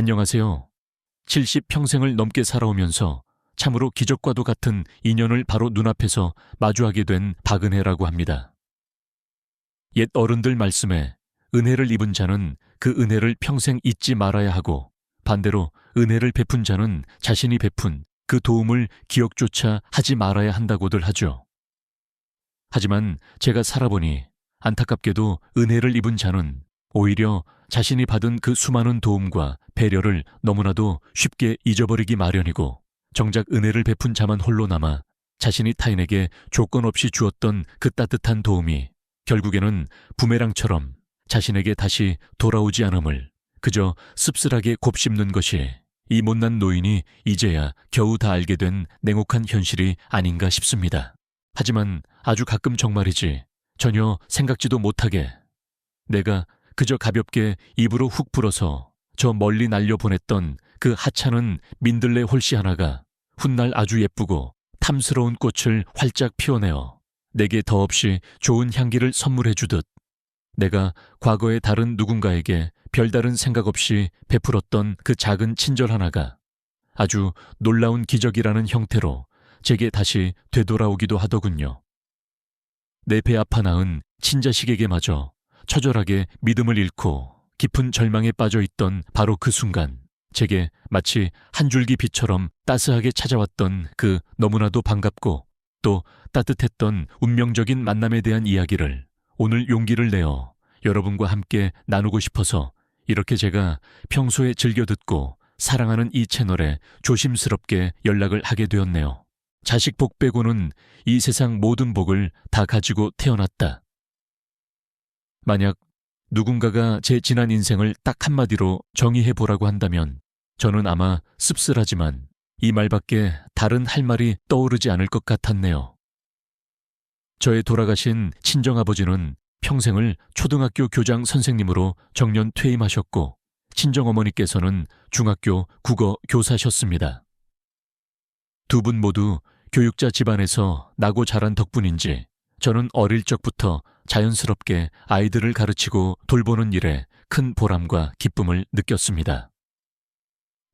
안녕하세요. 70평생을 넘게 살아오면서 참으로 기적과도 같은 인연을 바로 눈앞에서 마주하게 된 박은혜라고 합니다. 옛 어른들 말씀에 은혜를 입은 자는 그 은혜를 평생 잊지 말아야 하고, 반대로 은혜를 베푼 자는 자신이 베푼 그 도움을 기억조차 하지 말아야 한다고들 하죠. 하지만 제가 살아보니 안타깝게도 은혜를 입은 자는 오히려 자신이 받은 그 수많은 도움과 배려를 너무나도 쉽게 잊어버리기 마련이고, 정작 은혜를 베푼 자만 홀로 남아 자신이 타인에게 조건 없이 주었던 그 따뜻한 도움이 결국에는 부메랑처럼 자신에게 다시 돌아오지 않음을 그저 씁쓸하게 곱씹는 것이 이 못난 노인이 이제야 겨우 다 알게 된 냉혹한 현실이 아닌가 싶습니다. 하지만 아주 가끔 정말이지 전혀 생각지도 못하게 내가 그저 가볍게 입으로 훅 불어서 저 멀리 날려보냈던 그 하찮은 민들레 홀씨 하나가 훗날 아주 예쁘고 탐스러운 꽃을 활짝 피워내어 내게 더없이 좋은 향기를 선물해 주듯, 내가 과거의 다른 누군가에게 별다른 생각 없이 베풀었던 그 작은 친절 하나가 아주 놀라운 기적이라는 형태로 제게 다시 되돌아오기도 하더군요. 내 배 아파 낳은 친자식에게마저 처절하게 믿음을 잃고 깊은 절망에 빠져 있던 바로 그 순간, 제게 마치 한 줄기 빛처럼 따스하게 찾아왔던 그 너무나도 반갑고 또 따뜻했던 운명적인 만남에 대한 이야기를 오늘 용기를 내어 여러분과 함께 나누고 싶어서 이렇게 제가 평소에 즐겨 듣고 사랑하는 이 채널에 조심스럽게 연락을 하게 되었네요. 자식 복 빼고는 이 세상 모든 복을 다 가지고 태어났다. 만약 누군가가 제 지난 인생을 딱 한마디로 정의해보라고 한다면 저는 아마 씁쓸하지만 이 말밖에 다른 할 말이 떠오르지 않을 것 같았네요. 저의 돌아가신 친정아버지는 평생을 초등학교 교장 선생님으로 정년 퇴임하셨고, 친정어머니께서는 중학교 국어 교사셨습니다. 두 분 모두 교육자 집안에서 나고 자란 덕분인지 저는 어릴 적부터 자연스럽게 아이들을 가르치고 돌보는 일에 큰 보람과 기쁨을 느꼈습니다.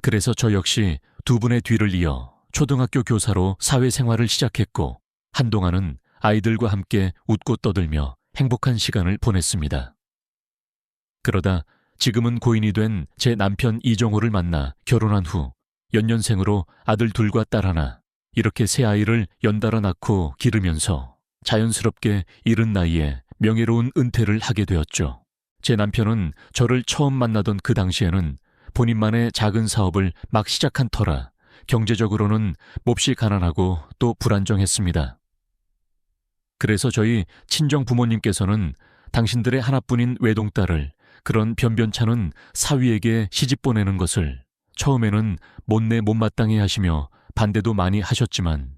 그래서 저 역시 두 분의 뒤를 이어 초등학교 교사로 사회생활을 시작했고, 한동안은 아이들과 함께 웃고 떠들며 행복한 시간을 보냈습니다. 그러다 지금은 고인이 된 제 남편 이정호를 만나 결혼한 후 연년생으로 아들 둘과 딸 하나, 이렇게 세 아이를 연달아 낳고 기르면서 자연스럽게 이른 나이에 명예로운 은퇴를 하게 되었죠. 제 남편은 저를 처음 만나던 그 당시에는 본인만의 작은 사업을 막 시작한 터라 경제적으로는 몹시 가난하고 또 불안정했습니다. 그래서 저희 친정 부모님께서는 당신들의 하나뿐인 외동딸을 그런 변변찮은 사위에게 시집 보내는 것을 처음에는 못내 못마땅해 하시며 반대도 많이 하셨지만,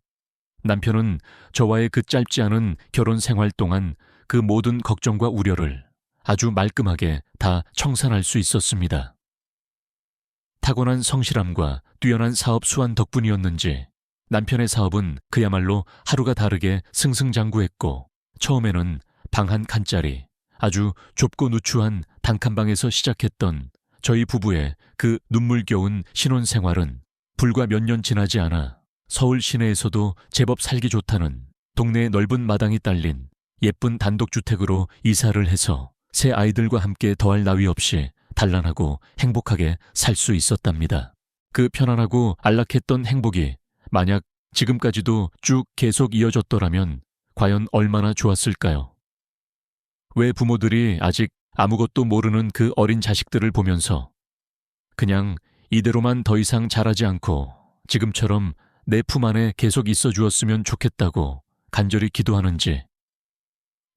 남편은 저와의 그 짧지 않은 결혼 생활 동안 그 모든 걱정과 우려를 아주 말끔하게 다 청산할 수 있었습니다. 타고난 성실함과 뛰어난 사업 수완 덕분이었는지 남편의 사업은 그야말로 하루가 다르게 승승장구했고, 처음에는 방 한 칸짜리 아주 좁고 누추한 단칸방에서 시작했던 저희 부부의 그 눈물겨운 신혼생활은 불과 몇 년 지나지 않아 서울 시내에서도 제법 살기 좋다는 동네의 넓은 마당이 딸린 예쁜 단독주택으로 이사를 해서 새 아이들과 함께 더할 나위 없이 단란하고 행복하게 살 수 있었답니다. 그 편안하고 안락했던 행복이 만약 지금까지도 쭉 계속 이어졌더라면 과연 얼마나 좋았을까요? 왜 부모들이 아직 아무것도 모르는 그 어린 자식들을 보면서 그냥 이대로만 더 이상 자라지 않고 지금처럼 내 품 안에 계속 있어 주었으면 좋겠다고 간절히 기도하는지,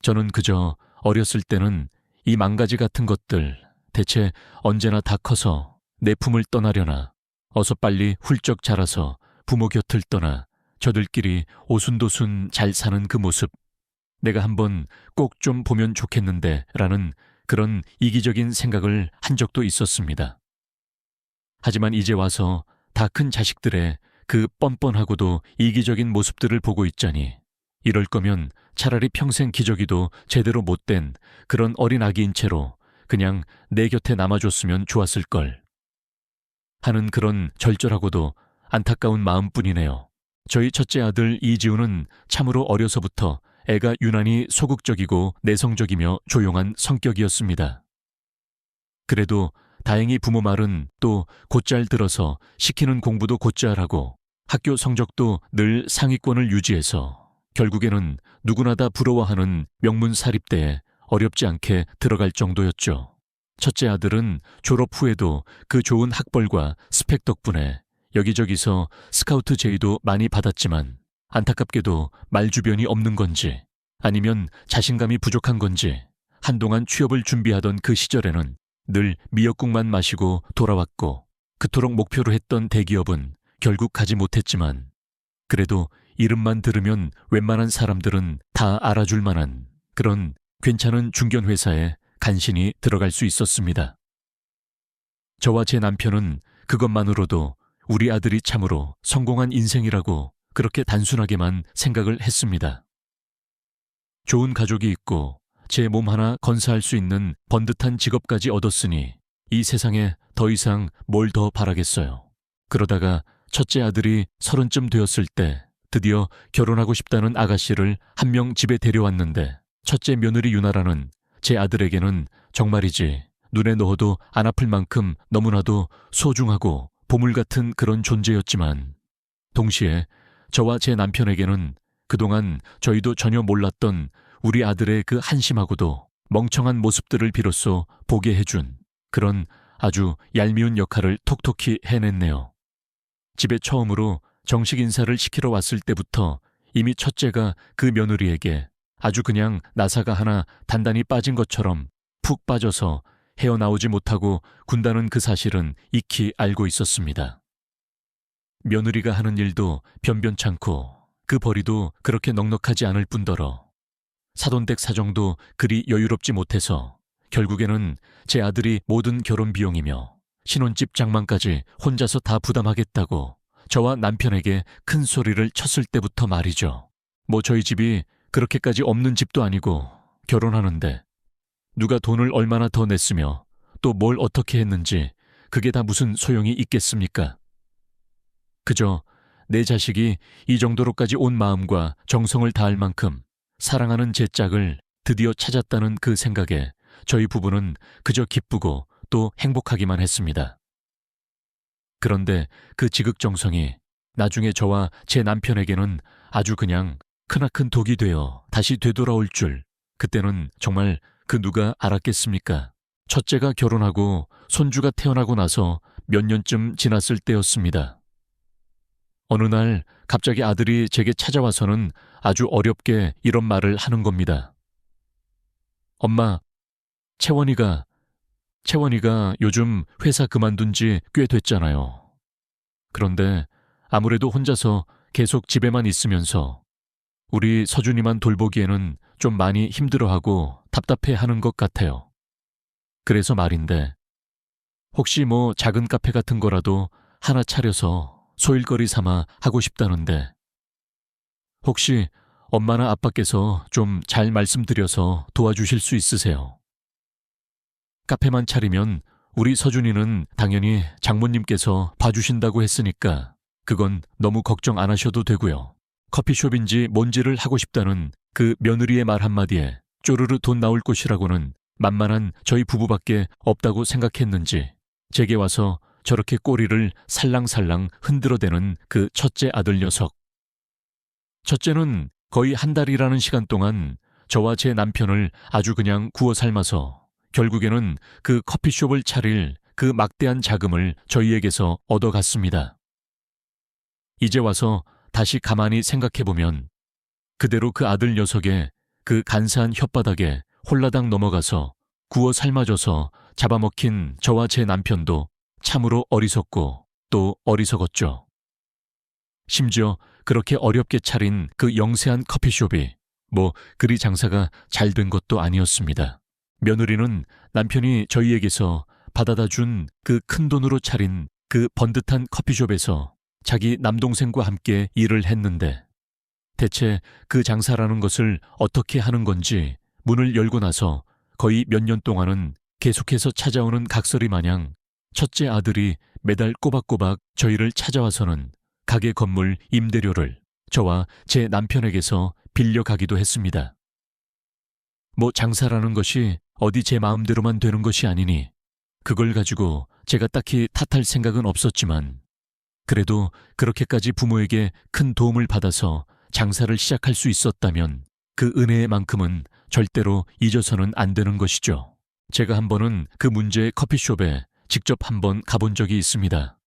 저는 그저 어렸을 때는 이 망가지 같은 것들 대체 언제나 다 커서 내 품을 떠나려나, 어서 빨리 훌쩍 자라서 부모 곁을 떠나 저들끼리 오순도순 잘 사는 그 모습, 내가 한번 꼭 좀 보면 좋겠는데 라는 그런 이기적인 생각을 한 적도 있었습니다. 하지만 이제 와서 다 큰 자식들의 그 뻔뻔하고도 이기적인 모습들을 보고 있자니, 이럴 거면 차라리 평생 기저귀도 제대로 못된 그런 어린 아기인 채로 그냥 내 곁에 남아줬으면 좋았을걸. 하는 그런 절절하고도 안타까운 마음뿐이네요. 저희 첫째 아들 이지우는 참으로 어려서부터 애가 유난히 소극적이고 내성적이며 조용한 성격이었습니다. 그래도 다행히 부모 말은 또 곧잘 들어서 시키는 공부도 곧잘 하고 학교 성적도 늘 상위권을 유지해서 결국에는 누구나 다 부러워하는 명문 사립대에 어렵지 않게 들어갈 정도였죠. 첫째 아들은 졸업 후에도 그 좋은 학벌과 스펙 덕분에 여기저기서 스카우트 제의도 많이 받았지만 안타깝게도 말주변이 없는 건지 아니면 자신감이 부족한 건지 한동안 취업을 준비하던 그 시절에는 늘 미역국만 마시고 돌아왔고 그토록 목표로 했던 대기업은 결국 가지 못했지만 그래도 이름만 들으면 웬만한 사람들은 다 알아줄 만한 그런 괜찮은 중견회사에 간신히 들어갈 수 있었습니다. 저와 제 남편은 그것만으로도 우리 아들이 참으로 성공한 인생이라고 그렇게 단순하게만 생각을 했습니다. 좋은 가족이 있고 제 몸 하나 건사할 수 있는 번듯한 직업까지 얻었으니 이 세상에 더 이상 뭘 더 바라겠어요. 그러다가 첫째 아들이 30쯤 되었을 때 드디어 결혼하고 싶다는 아가씨를 한 명 집에 데려왔는데 첫째 며느리 유나라는 제 아들에게는 정말이지 눈에 넣어도 안 아플 만큼 너무나도 소중하고 보물 같은 그런 존재였지만 동시에 저와 제 남편에게는 그동안 저희도 전혀 몰랐던 우리 아들의 그 한심하고도 멍청한 모습들을 비로소 보게 해준 그런 아주 얄미운 역할을 톡톡히 해냈네요. 집에 처음으로 정식 인사를 시키러 왔을 때부터 이미 첫째가 그 며느리에게 아주 그냥 나사가 하나 단단히 빠진 것처럼 푹 빠져서 헤어나오지 못하고 군다는 그 사실은 익히 알고 있었습니다. 며느리가 하는 일도 변변찮고 그 벌이도 그렇게 넉넉하지 않을 뿐더러 사돈댁 사정도 그리 여유롭지 못해서 결국에는 제 아들이 모든 결혼 비용이며 신혼집 장만까지 혼자서 다 부담하겠다고 저와 남편에게 큰 소리를 쳤을 때부터 말이죠. 뭐 저희 집이 그렇게까지 없는 집도 아니고 결혼하는데 누가 돈을 얼마나 더 냈으며 또 뭘 어떻게 했는지 그게 다 무슨 소용이 있겠습니까? 그저 내 자식이 이 정도로까지 온 마음과 정성을 다할 만큼 사랑하는 제 짝을 드디어 찾았다는 그 생각에 저희 부부는 그저 기쁘고 또 행복하기만 했습니다. 그런데 그 지극정성이 나중에 저와 제 남편에게는 아주 그냥 크나큰 독이 되어 다시 되돌아올 줄 그때는 정말 그 누가 알았겠습니까? 첫째가 결혼하고 손주가 태어나고 나서 몇 년쯤 지났을 때였습니다. 어느 날 갑자기 아들이 제게 찾아와서는 아주 어렵게 이런 말을 하는 겁니다. 엄마, 채원이가 요즘 회사 그만둔 지 꽤 됐잖아요. 그런데 아무래도 혼자서 계속 집에만 있으면서 우리 서준이만 돌보기에는 좀 많이 힘들어하고 답답해하는 것 같아요. 그래서 말인데 혹시 뭐 작은 카페 같은 거라도 하나 차려서 소일거리 삼아 하고 싶다는데 혹시 엄마나 아빠께서 좀 잘 말씀드려서 도와주실 수 있으세요? 카페만 차리면 우리 서준이는 당연히 장모님께서 봐주신다고 했으니까 그건 너무 걱정 안 하셔도 되고요. 커피숍인지 뭔지를 하고 싶다는 그 며느리의 말 한마디에 쪼르르 돈 나올 곳이라고는 만만한 저희 부부밖에 없다고 생각했는지 제게 와서 저렇게 꼬리를 살랑살랑 흔들어대는 그 첫째 아들 녀석. 첫째는 거의 한 달이라는 시간 동안 저와 제 남편을 아주 그냥 구워 삶아서 결국에는 그 커피숍을 차릴 그 막대한 자금을 저희에게서 얻어갔습니다. 이제 와서 다시 가만히 생각해보면 그대로 그 아들 녀석의 그 간사한 혓바닥에 홀라당 넘어가서 구워 삶아져서 잡아먹힌 저와 제 남편도 참으로 어리석고 또 어리석었죠. 심지어 그렇게 어렵게 차린 그 영세한 커피숍이 뭐 그리 장사가 잘 된 것도 아니었습니다. 며느리는 남편이 저희에게서 받아다 준 그 큰돈으로 차린 그 번듯한 커피숍에서 자기 남동생과 함께 일을 했는데 대체 그 장사라는 것을 어떻게 하는 건지 문을 열고 나서 거의 몇 년 동안은 계속해서 찾아오는 각설이 마냥 첫째 아들이 매달 꼬박꼬박 저희를 찾아와서는 가게 건물 임대료를 저와 제 남편에게서 빌려가기도 했습니다. 뭐 장사라는 것이 어디 제 마음대로만 되는 것이 아니니 그걸 가지고 제가 딱히 탓할 생각은 없었지만 그래도 그렇게까지 부모에게 큰 도움을 받아서 장사를 시작할 수 있었다면 그 은혜만큼은 절대로 잊어서는 안 되는 것이죠. 제가 한 번은 그 문제의 커피숍에 직접 한번 가본 적이 있습니다.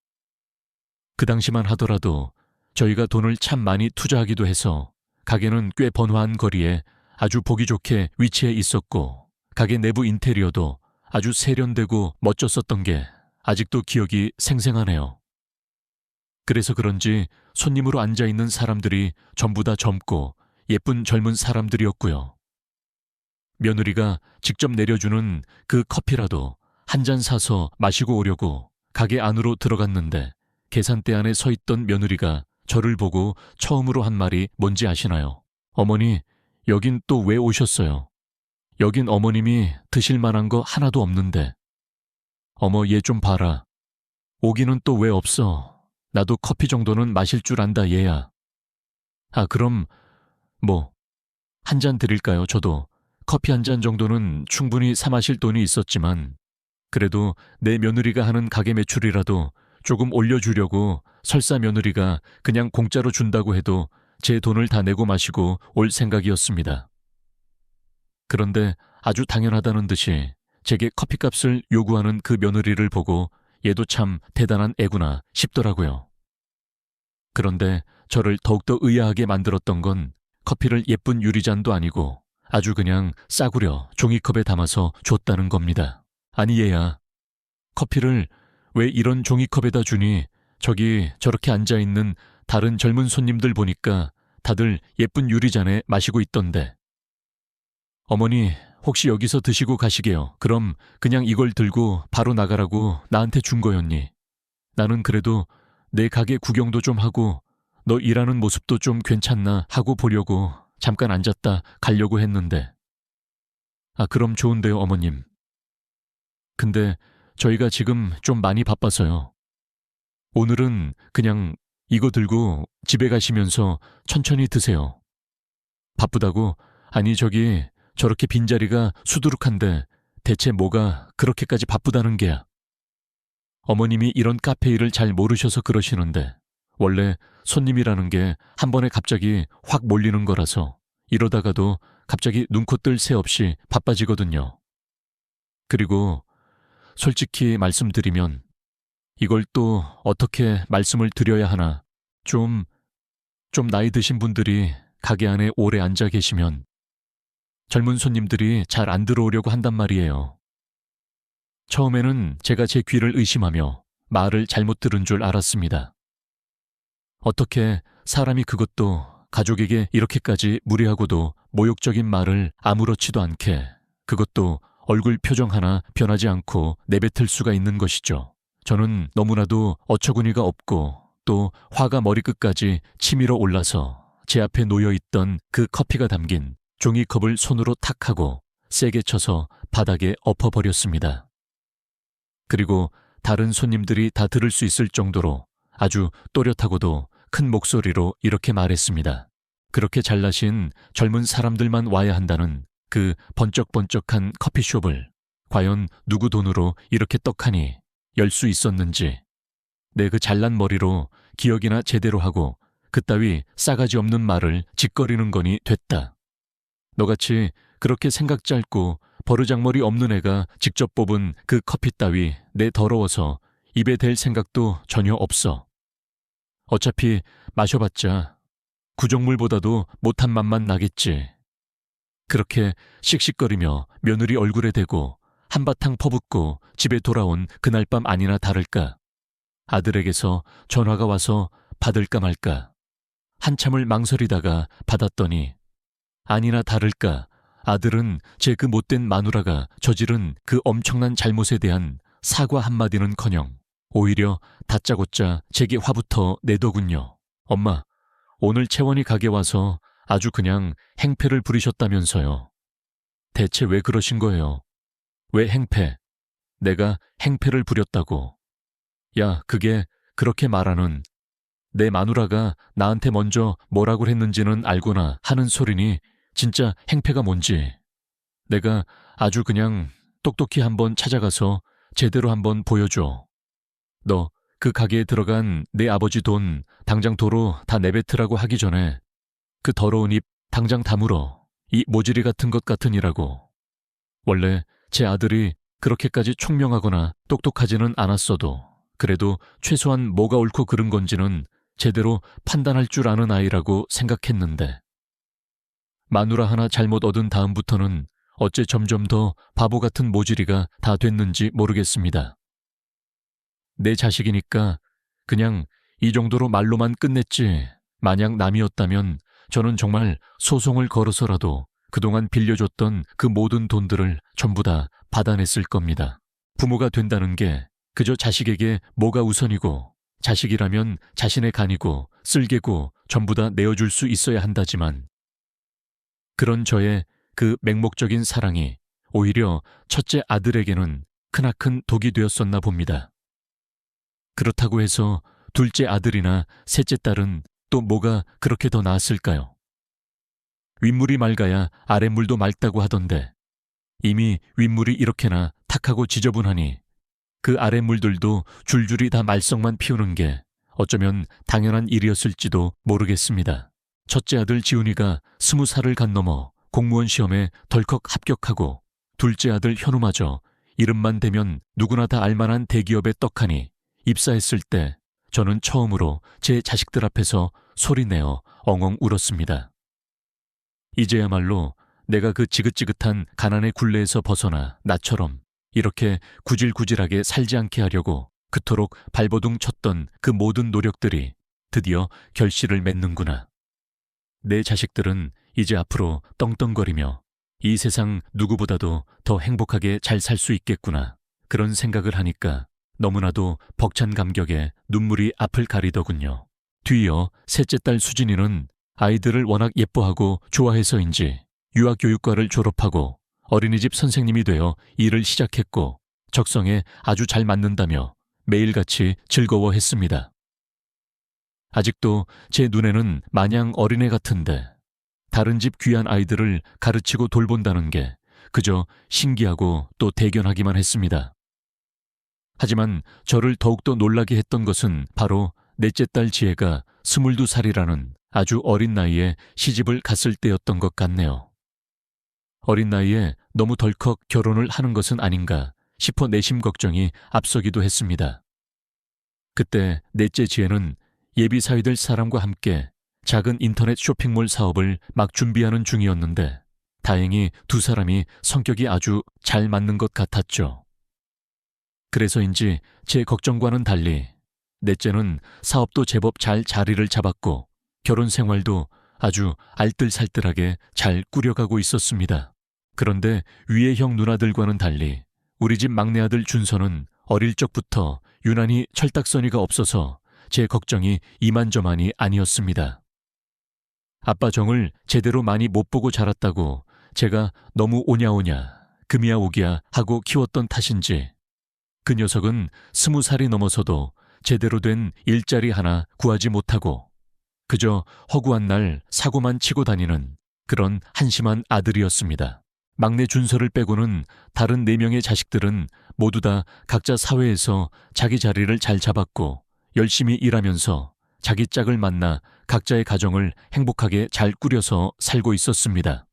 그 당시만 하더라도 저희가 돈을 참 많이 투자하기도 해서 가게는 꽤 번화한 거리에 아주 보기 좋게 위치해 있었고 가게 내부 인테리어도 아주 세련되고 멋졌었던 게 아직도 기억이 생생하네요. 그래서 그런지 손님으로 앉아있는 사람들이 전부 다 젊고 예쁜 젊은 사람들이었고요. 며느리가 직접 내려주는 그 커피라도 한 잔 사서 마시고 오려고 가게 안으로 들어갔는데 계산대 안에 서 있던 며느리가 저를 보고 처음으로 한 말이 뭔지 아시나요? 어머니, 여긴 또 왜 오셨어요? 여긴 어머님이 드실 만한 거 하나도 없는데. 어머, 얘 좀 봐라. 오기는 또 왜 없어? 나도 커피 정도는 마실 줄 안다, 얘야. 아, 그럼 한 잔 드릴까요? 저도 커피 한 잔 정도는 충분히 사 마실 돈이 있었지만 그래도 내 며느리가 하는 가게 매출이라도 조금 올려주려고 설사 며느리가 그냥 공짜로 준다고 해도 제 돈을 다 내고 마시고 올 생각이었습니다. 그런데 아주 당연하다는 듯이 제게 커피값을 요구하는 그 며느리를 보고 얘도 참 대단한 애구나 싶더라고요. 그런데 저를 더욱더 의아하게 만들었던 건 커피를 예쁜 유리잔도 아니고 아주 그냥 싸구려 종이컵에 담아서 줬다는 겁니다. 아니 얘야, 커피를 왜 이런 종이컵에다 주니? 저기 저렇게 앉아있는 다른 젊은 손님들 보니까 다들 예쁜 유리잔에 마시고 있던데. 어머니, 혹시 여기서 드시고 가시게요? 그럼 그냥 이걸 들고 바로 나가라고 나한테 준 거였니? 나는 그래도 내 가게 구경도 좀 하고 너 일하는 모습도 좀 괜찮나 하고 보려고 잠깐 앉았다 가려고 했는데. 아, 그럼 좋은데요, 어머님. 근데 저희가 지금 좀 많이 바빠서요. 오늘은 그냥 이거 들고 집에 가시면서 천천히 드세요. 바쁘다고? 아니 저기 저렇게 빈자리가 수두룩한데 대체 뭐가 그렇게까지 바쁘다는 게야. 어머님이 이런 카페 일을 잘 모르셔서 그러시는데 원래 손님이라는 게 한 번에 갑자기 확 몰리는 거라서 이러다가도 갑자기 눈코 뜰 새 없이 바빠지거든요. 그리고 솔직히 말씀드리면 이걸 또 어떻게 말씀을 드려야 하나. 좀 나이 드신 분들이 가게 안에 오래 앉아 계시면 젊은 손님들이 잘 안 들어오려고 한단 말이에요. 처음에는 제가 제 귀를 의심하며 말을 잘못 들은 줄 알았습니다. 어떻게 사람이 그것도 가족에게 이렇게까지 무례하고도 모욕적인 말을 아무렇지도 않게 그것도 얼굴 표정 하나 변하지 않고 내뱉을 수가 있는 것이죠. 저는 너무나도 어처구니가 없고 또 화가 머리끝까지 치밀어 올라서 제 앞에 놓여있던 그 커피가 담긴 종이컵을 손으로 탁 하고 세게 쳐서 바닥에 엎어버렸습니다. 그리고 다른 손님들이 다 들을 수 있을 정도로 아주 또렷하고도 큰 목소리로 이렇게 말했습니다. 그렇게 잘나신 젊은 사람들만 와야 한다는 그 번쩍번쩍한 커피숍을 과연 누구 돈으로 이렇게 떡하니 열 수 있었는지 내 그 잘난 머리로 기억이나 제대로 하고 그따위 싸가지 없는 말을 짓거리는 거니 됐다. 너같이 그렇게 생각 짧고 버르장머리 없는 애가 직접 뽑은 그 커피 따위 내 더러워서 입에 댈 생각도 전혀 없어. 어차피 마셔봤자 구정물보다도 못한 맛만 나겠지. 그렇게 씩씩거리며 며느리 얼굴에 대고 한바탕 퍼붓고 집에 돌아온 그날 밤 아니나 다를까. 아들에게서 전화가 와서 받을까 말까. 한참을 망설이다가 받았더니 아니나 다를까 아들은 제 그 못된 마누라가 저지른 그 엄청난 잘못에 대한 사과 한마디는커녕 오히려 다짜고짜 제게 화부터 내더군요. 엄마, 오늘 채원이 가게 와서 아주 그냥 행패를 부리셨다면서요. 대체 왜 그러신 거예요? 왜 행패? 내가 행패를 부렸다고. 야, 그게 그렇게 말하는 내 마누라가 나한테 먼저 뭐라고 했는지는 알거나 하는 소리니 진짜 행패가 뭔지. 내가 아주 그냥 똑똑히 한번 찾아가서 제대로 한번 보여줘. 너 그 가게에 들어간 내 아버지 돈 당장 도로 다 내뱉으라고 하기 전에 그 더러운 입 당장 다물어. 이 모질이 같은 것 같으니라고. 원래 제 아들이 그렇게까지 총명하거나 똑똑하지는 않았어도 그래도 최소한 뭐가 옳고 그른 건지는 제대로 판단할 줄 아는 아이라고 생각했는데 마누라 하나 잘못 얻은 다음부터는 어째 점점 더 바보 같은 모질이가 다 됐는지 모르겠습니다. 내 자식이니까 그냥 이 정도로 말로만 끝냈지 만약 남이었다면 저는 정말 소송을 걸어서라도 그동안 빌려줬던 그 모든 돈들을 전부 다 받아냈을 겁니다. 부모가 된다는 게 그저 자식에게 뭐가 우선이고 자식이라면 자신의 간이고 쓸개고 전부 다 내어줄 수 있어야 한다지만 그런 저의 그 맹목적인 사랑이 오히려 첫째 아들에게는 크나큰 독이 되었었나 봅니다. 그렇다고 해서 둘째 아들이나 셋째 딸은 또 뭐가 그렇게 더 나았을까요? 윗물이 맑아야 아랫물도 맑다고 하던데 이미 윗물이 이렇게나 탁하고 지저분하니 그 아랫물들도 줄줄이 다 말썽만 피우는 게 어쩌면 당연한 일이었을지도 모르겠습니다. 첫째 아들 지훈이가 20살을 간 넘어 공무원 시험에 덜컥 합격하고 둘째 아들 현우마저 이름만 대면 누구나 다 알만한 대기업에 떡하니 입사했을 때 저는 처음으로 제 자식들 앞에서 소리내어 엉엉 울었습니다. 이제야말로 내가 그 지긋지긋한 가난의 굴레에서 벗어나 나처럼 이렇게 구질구질하게 살지 않게 하려고 그토록 발버둥 쳤던 그 모든 노력들이 드디어 결실을 맺는구나. 내 자식들은 이제 앞으로 떵떵거리며 이 세상 누구보다도 더 행복하게 잘 살 수 있겠구나. 그런 생각을 하니까 너무나도 벅찬 감격에 눈물이 앞을 가리더군요. 뒤이어 셋째 딸 수진이는 아이들을 워낙 예뻐하고 좋아해서인지 유아교육과를 졸업하고 어린이집 선생님이 되어 일을 시작했고 적성에 아주 잘 맞는다며 매일같이 즐거워했습니다. 아직도 제 눈에는 마냥 어린애 같은데 다른 집 귀한 아이들을 가르치고 돌본다는 게 그저 신기하고 또 대견하기만 했습니다. 하지만 저를 더욱더 놀라게 했던 것은 바로 넷째 딸 지혜가 22살이라는 아주 어린 나이에 시집을 갔을 때였던 것 같네요. 어린 나이에 너무 덜컥 결혼을 하는 것은 아닌가 싶어 내심 걱정이 앞서기도 했습니다. 그때 넷째 지혜는 예비 사위될 사람과 함께 작은 인터넷 쇼핑몰 사업을 막 준비하는 중이었는데 다행히 두 사람이 성격이 아주 잘 맞는 것 같았죠. 그래서인지 제 걱정과는 달리 넷째는 사업도 제법 잘 자리를 잡았고 결혼 생활도 아주 알뜰살뜰하게 잘 꾸려가고 있었습니다. 그런데 위의 형 누나들과는 달리 우리 집 막내 아들 준서는 어릴 적부터 유난히 철딱서니가 없어서 제 걱정이 이만저만이 아니었습니다. 아빠 정을 제대로 많이 못 보고 자랐다고 제가 너무 오냐오냐 금이야 오기야 하고 키웠던 탓인지 그 녀석은 20살이 넘어서도 제대로 된 일자리 하나 구하지 못하고 그저 허구한 날 사고만 치고 다니는 그런 한심한 아들이었습니다. 막내 준서를 빼고는 다른 4명의 자식들은 모두 다 각자 사회에서 자기 자리를 잘 잡았고 열심히 일하면서 자기 짝을 만나 각자의 가정을 행복하게 잘 꾸려서 살고 있었습니다.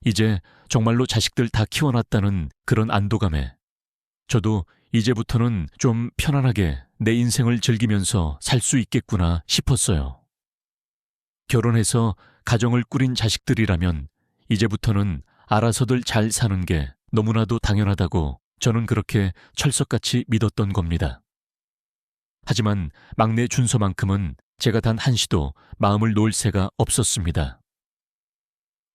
이제 정말로 자식들 다 키워놨다는 그런 안도감에 저도 이제부터는 좀 편안하게 내 인생을 즐기면서 살 수 있겠구나 싶었어요. 결혼해서 가정을 꾸린 자식들이라면 이제부터는 알아서들 잘 사는 게 너무나도 당연하다고 저는 그렇게 철석같이 믿었던 겁니다. 하지만 막내 준서만큼은 제가 단 한시도 마음을 놓을 새가 없었습니다.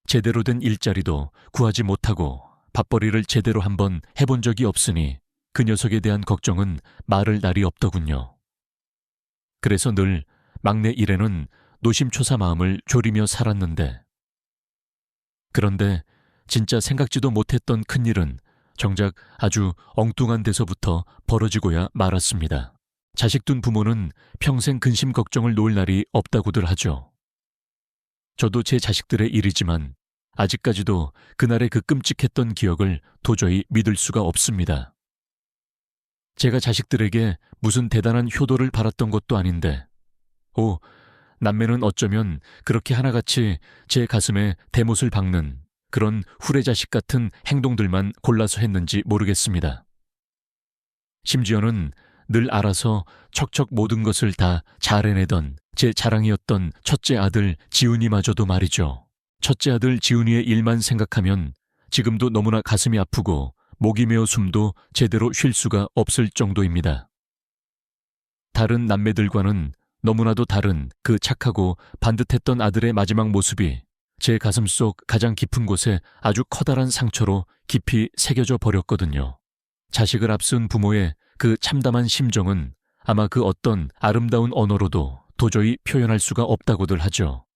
제대로 된 일자리도 구하지 못하고 밥벌이를 제대로 한번 해본 적이 없으니 그 녀석에 대한 걱정은 말을 날이 없더군요. 그래서 늘 막내 일에는 노심초사 마음을 졸이며 살았는데 그런데 진짜 생각지도 못했던 큰일은 정작 아주 엉뚱한 데서부터 벌어지고야 말았습니다. 자식 둔 부모는 평생 근심 걱정을 놓을 날이 없다고들 하죠. 저도 제 자식들의 일이지만 아직까지도 그날의 그 끔찍했던 기억을 도저히 믿을 수가 없습니다. 제가 자식들에게 무슨 대단한 효도를 바랐던 것도 아닌데, 남매는 어쩌면 그렇게 하나같이 제 가슴에 대못을 박는 그런 후레자식 같은 행동들만 골라서 했는지 모르겠습니다. 심지어는 늘 알아서 척척 모든 것을 다 잘 해내던 제 자랑이었던 첫째 아들 지훈이마저도 말이죠. 첫째 아들 지훈이의 일만 생각하면 지금도 너무나 가슴이 아프고 목이 메어 숨도 제대로 쉴 수가 없을 정도입니다. 다른 남매들과는 너무나도 다른 그 착하고 반듯했던 아들의 마지막 모습이 제 가슴속 가장 깊은 곳에 아주 커다란 상처로 깊이 새겨져 버렸거든요. 자식을 앞둔 부모의 그 참담한 심정은 아마 그 어떤 아름다운 언어로도 도저히 표현할 수가 없다고들 하죠.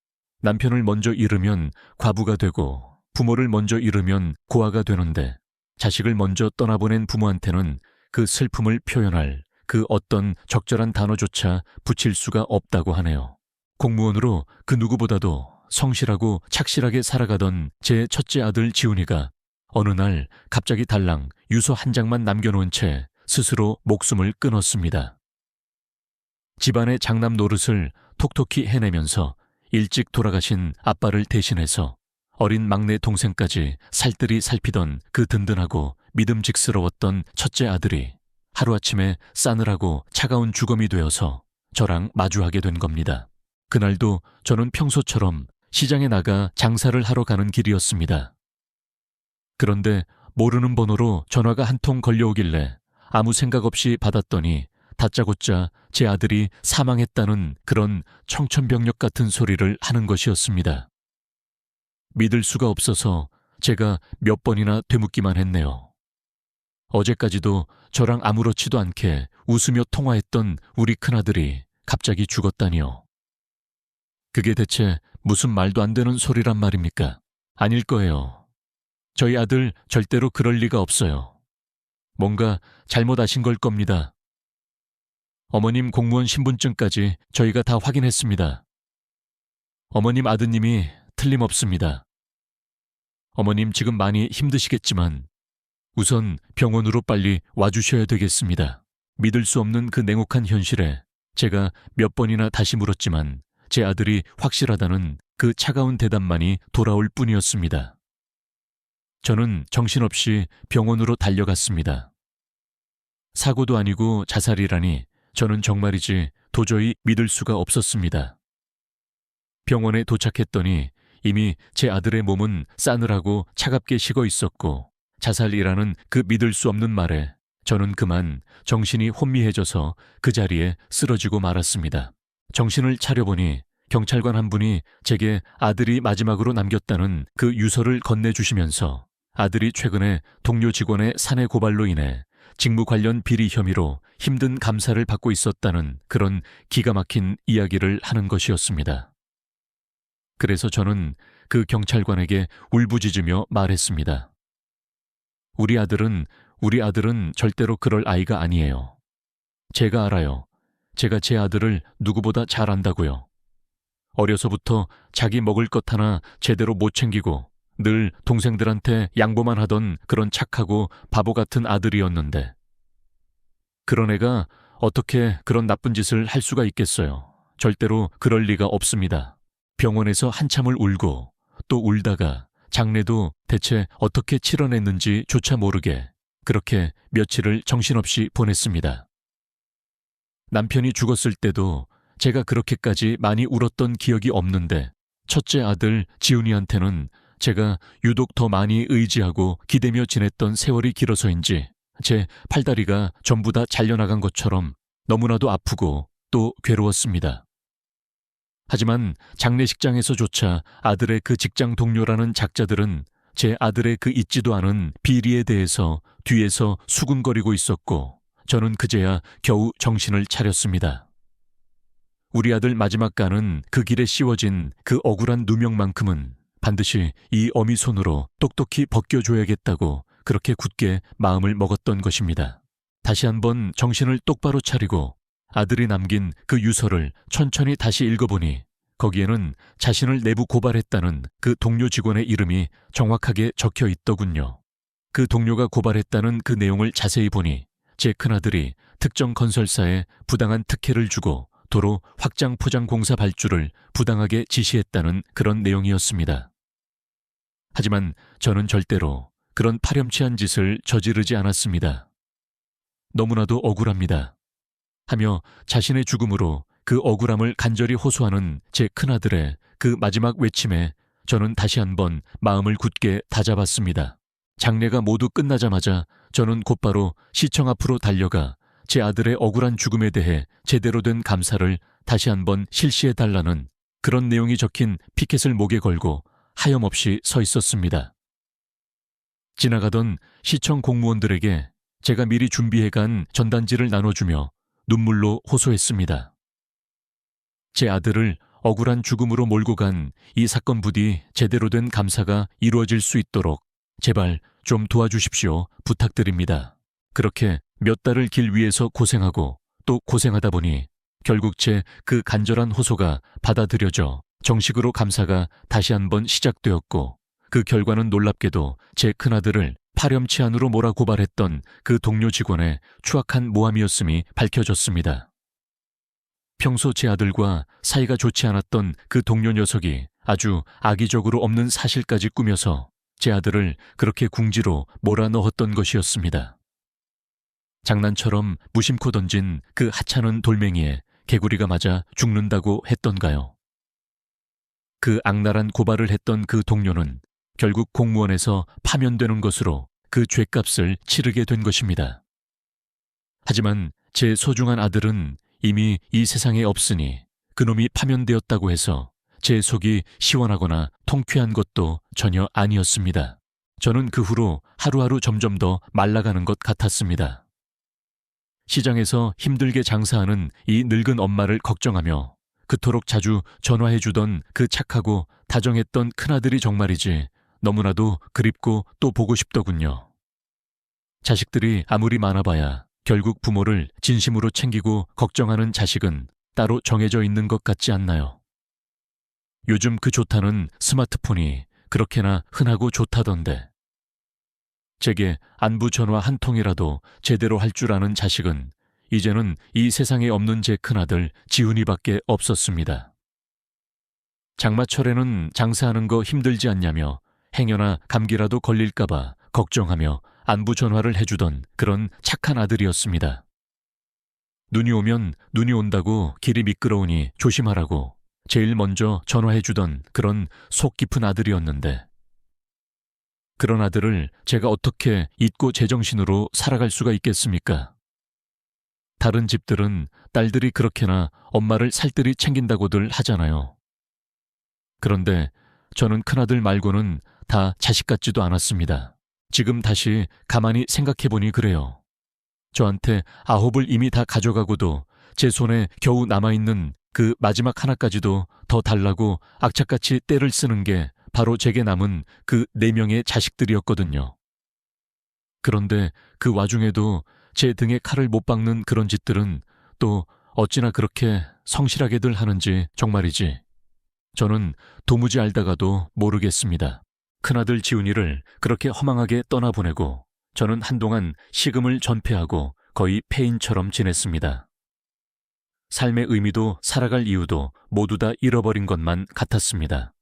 남편을 먼저 잃으면 과부가 되고 부모를 먼저 잃으면 고아가 되는데 자식을 먼저 떠나보낸 부모한테는 그 슬픔을 표현할 그 어떤 적절한 단어조차 붙일 수가 없다고 하네요. 공무원으로 그 누구보다도 성실하고 착실하게 살아가던 제 첫째 아들 지훈이가 어느 날 갑자기 달랑 유서 한 장만 남겨놓은 채 스스로 목숨을 끊었습니다. 집안의 장남 노릇을 톡톡히 해내면서 일찍 돌아가신 아빠를 대신해서 어린 막내 동생까지 살뜰히 살피던 그 든든하고 믿음직스러웠던 첫째 아들이 하루아침에 싸늘하고 차가운 주검이 되어서 저랑 마주하게 된 겁니다. 그날도 저는 평소처럼 시장에 나가 장사를 하러 가는 길이었습니다. 그런데 모르는 번호로 전화가 한 통 걸려오길래 아무 생각 없이 받았더니 다짜고짜 제 아들이 사망했다는 그런 청천벽력 같은 소리를 하는 것이었습니다. 믿을 수가 없어서 제가 몇 번이나 되묻기만 했네요. 어제까지도 저랑 아무렇지도 않게 웃으며 통화했던 우리 큰아들이 갑자기 죽었다니요. 그게 대체 무슨 말도 안 되는 소리란 말입니까? 아닐 거예요. 저희 아들 절대로 그럴 리가 없어요. 뭔가 잘못하신 걸 겁니다. 어머님 공무원 신분증까지 저희가 다 확인했습니다. 어머님 아드님이 틀림없습니다. 어머님 지금 많이 힘드시겠지만 우선 병원으로 빨리 와주셔야 되겠습니다. 믿을 수 없는 그 냉혹한 현실에 제가 몇 번이나 다시 물었지만 제 아들이 확실하다는 그 차가운 대답만이 돌아올 뿐이었습니다. 저는 정신없이 병원으로 달려갔습니다. 사고도 아니고 자살이라니 저는 정말이지 도저히 믿을 수가 없었습니다. 병원에 도착했더니 이미 제 아들의 몸은 싸늘하고 차갑게 식어 있었고 자살이라는 그 믿을 수 없는 말에 저는 그만 정신이 혼미해져서 그 자리에 쓰러지고 말았습니다. 정신을 차려보니 경찰관 한 분이 제게 아들이 마지막으로 남겼다는 그 유서를 건네주시면서 아들이 최근에 동료 직원의 사내 고발로 인해 직무 관련 비리 혐의로 힘든 감사를 받고 있었다는 그런 기가 막힌 이야기를 하는 것이었습니다. 그래서 저는 그 경찰관에게 울부짖으며 말했습니다. 우리 아들은 절대로 그럴 아이가 아니에요. 제가 알아요. 제가 제 아들을 누구보다 잘 안다고요. 어려서부터 자기 먹을 것 하나 제대로 못 챙기고 늘 동생들한테 양보만 하던 그런 착하고 바보 같은 아들이었는데 그런 애가 어떻게 그런 나쁜 짓을 할 수가 있겠어요. 절대로 그럴 리가 없습니다. 병원에서 한참을 울고 또 울다가 장례도 대체 어떻게 치러냈는지 조차 모르게 그렇게 며칠을 정신없이 보냈습니다. 남편이 죽었을 때도 제가 그렇게까지 많이 울었던 기억이 없는데 첫째 아들 지훈이한테는 제가 유독 더 많이 의지하고 기대며 지냈던 세월이 길어서인지 제 팔다리가 전부 다 잘려나간 것처럼 너무나도 아프고 또 괴로웠습니다. 하지만 장례식장에서조차 아들의 그 직장 동료라는 작자들은 제 아들의 그 잊지도 않은 비리에 대해서 뒤에서 수군거리고 있었고 저는 그제야 겨우 정신을 차렸습니다. 우리 아들 마지막 가는 그 길에 씌워진 그 억울한 누명만큼은 반드시 이 어미 손으로 똑똑히 벗겨줘야겠다고 그렇게 굳게 마음을 먹었던 것입니다. 다시 한번 정신을 똑바로 차리고 아들이 남긴 그 유서를 천천히 다시 읽어보니 거기에는 자신을 내부 고발했다는 그 동료 직원의 이름이 정확하게 적혀 있더군요. 그 동료가 고발했다는 그 내용을 자세히 보니 제 큰아들이 특정 건설사에 부당한 특혜를 주고 도로 확장 포장 공사 발주를 부당하게 지시했다는 그런 내용이었습니다. 하지만 저는 절대로 그런 파렴치한 짓을 저지르지 않았습니다. 너무나도 억울합니다. 하며 자신의 죽음으로 그 억울함을 간절히 호소하는 제 큰아들의 그 마지막 외침에 저는 다시 한번 마음을 굳게 다잡았습니다. 장례가 모두 끝나자마자 저는 곧바로 시청 앞으로 달려가 제 아들의 억울한 죽음에 대해 제대로 된 감사를 다시 한번 실시해달라는 그런 내용이 적힌 피켓을 목에 걸고 하염없이 서 있었습니다. 지나가던 시청 공무원들에게 제가 미리 준비해간 전단지를 나눠주며 눈물로 호소했습니다. 제 아들을 억울한 죽음으로 몰고 간 이 사건 부디 제대로 된 감사가 이루어질 수 있도록 제발 좀 도와주십시오. 부탁드립니다. 그렇게 몇 달을 길 위에서 고생하고 또 고생하다 보니 결국 제 그 간절한 호소가 받아들여져 정식으로 감사가 다시 한번 시작되었고 그 결과는 놀랍게도 제 큰아들을 파렴치한으로 몰아 고발했던 그 동료 직원의 추악한 모함이었음이 밝혀졌습니다. 평소 제 아들과 사이가 좋지 않았던 그 동료 녀석이 아주 악의적으로 없는 사실까지 꾸며서 제 아들을 그렇게 궁지로 몰아넣었던 것이었습니다. 장난처럼 무심코 던진 그 하찮은 돌멩이에 개구리가 맞아 죽는다고 했던가요? 그 악랄한 고발을 했던 그 동료는 결국 공무원에서 파면되는 것으로 그 죗값을 치르게 된 것입니다. 하지만 제 소중한 아들은 이미 이 세상에 없으니 그놈이 파면되었다고 해서 제 속이 시원하거나 통쾌한 것도 전혀 아니었습니다. 저는 그 후로 하루하루 점점 더 말라가는 것 같았습니다. 시장에서 힘들게 장사하는 이 늙은 엄마를 걱정하며 그토록 자주 전화해주던 그 착하고 다정했던 큰아들이 정말이지 너무나도 그립고 또 보고 싶더군요. 자식들이 아무리 많아봐야 결국 부모를 진심으로 챙기고 걱정하는 자식은 따로 정해져 있는 것 같지 않나요? 요즘 그 좋다는 스마트폰이 그렇게나 흔하고 좋다던데. 제게 안부 전화 한 통이라도 제대로 할 줄 아는 자식은 이제는 이 세상에 없는 제 큰아들 지훈이밖에 없었습니다. 장마철에는 장사하는 거 힘들지 않냐며 행여나 감기라도 걸릴까봐 걱정하며 안부 전화를 해주던 그런 착한 아들이었습니다. 눈이 오면 눈이 온다고 길이 미끄러우니 조심하라고 제일 먼저 전화해주던 그런 속 깊은 아들이었는데 그런 아들을 제가 어떻게 잊고 제정신으로 살아갈 수가 있겠습니까? 다른 집들은 딸들이 그렇게나 엄마를 살뜰히 챙긴다고들 하잖아요. 그런데 저는 큰아들 말고는 다 자식 같지도 않았습니다. 지금 다시 가만히 생각해보니 그래요. 저한테 9을 이미 다 가져가고도 제 손에 겨우 남아있는 그 마지막 하나까지도 더 달라고 악착같이 떼를 쓰는 게 바로 제게 남은 그 4명의 자식들이었거든요. 그런데 그 와중에도 제 등에 칼을 못 박는 그런 짓들은 또 어찌나 그렇게 성실하게들 하는지 정말이지. 저는 도무지 알다가도 모르겠습니다. 큰아들 지훈이를 그렇게 허망하게 떠나보내고 저는 한동안 식음을 전폐하고 거의 폐인처럼 지냈습니다. 삶의 의미도 살아갈 이유도 모두 다 잃어버린 것만 같았습니다.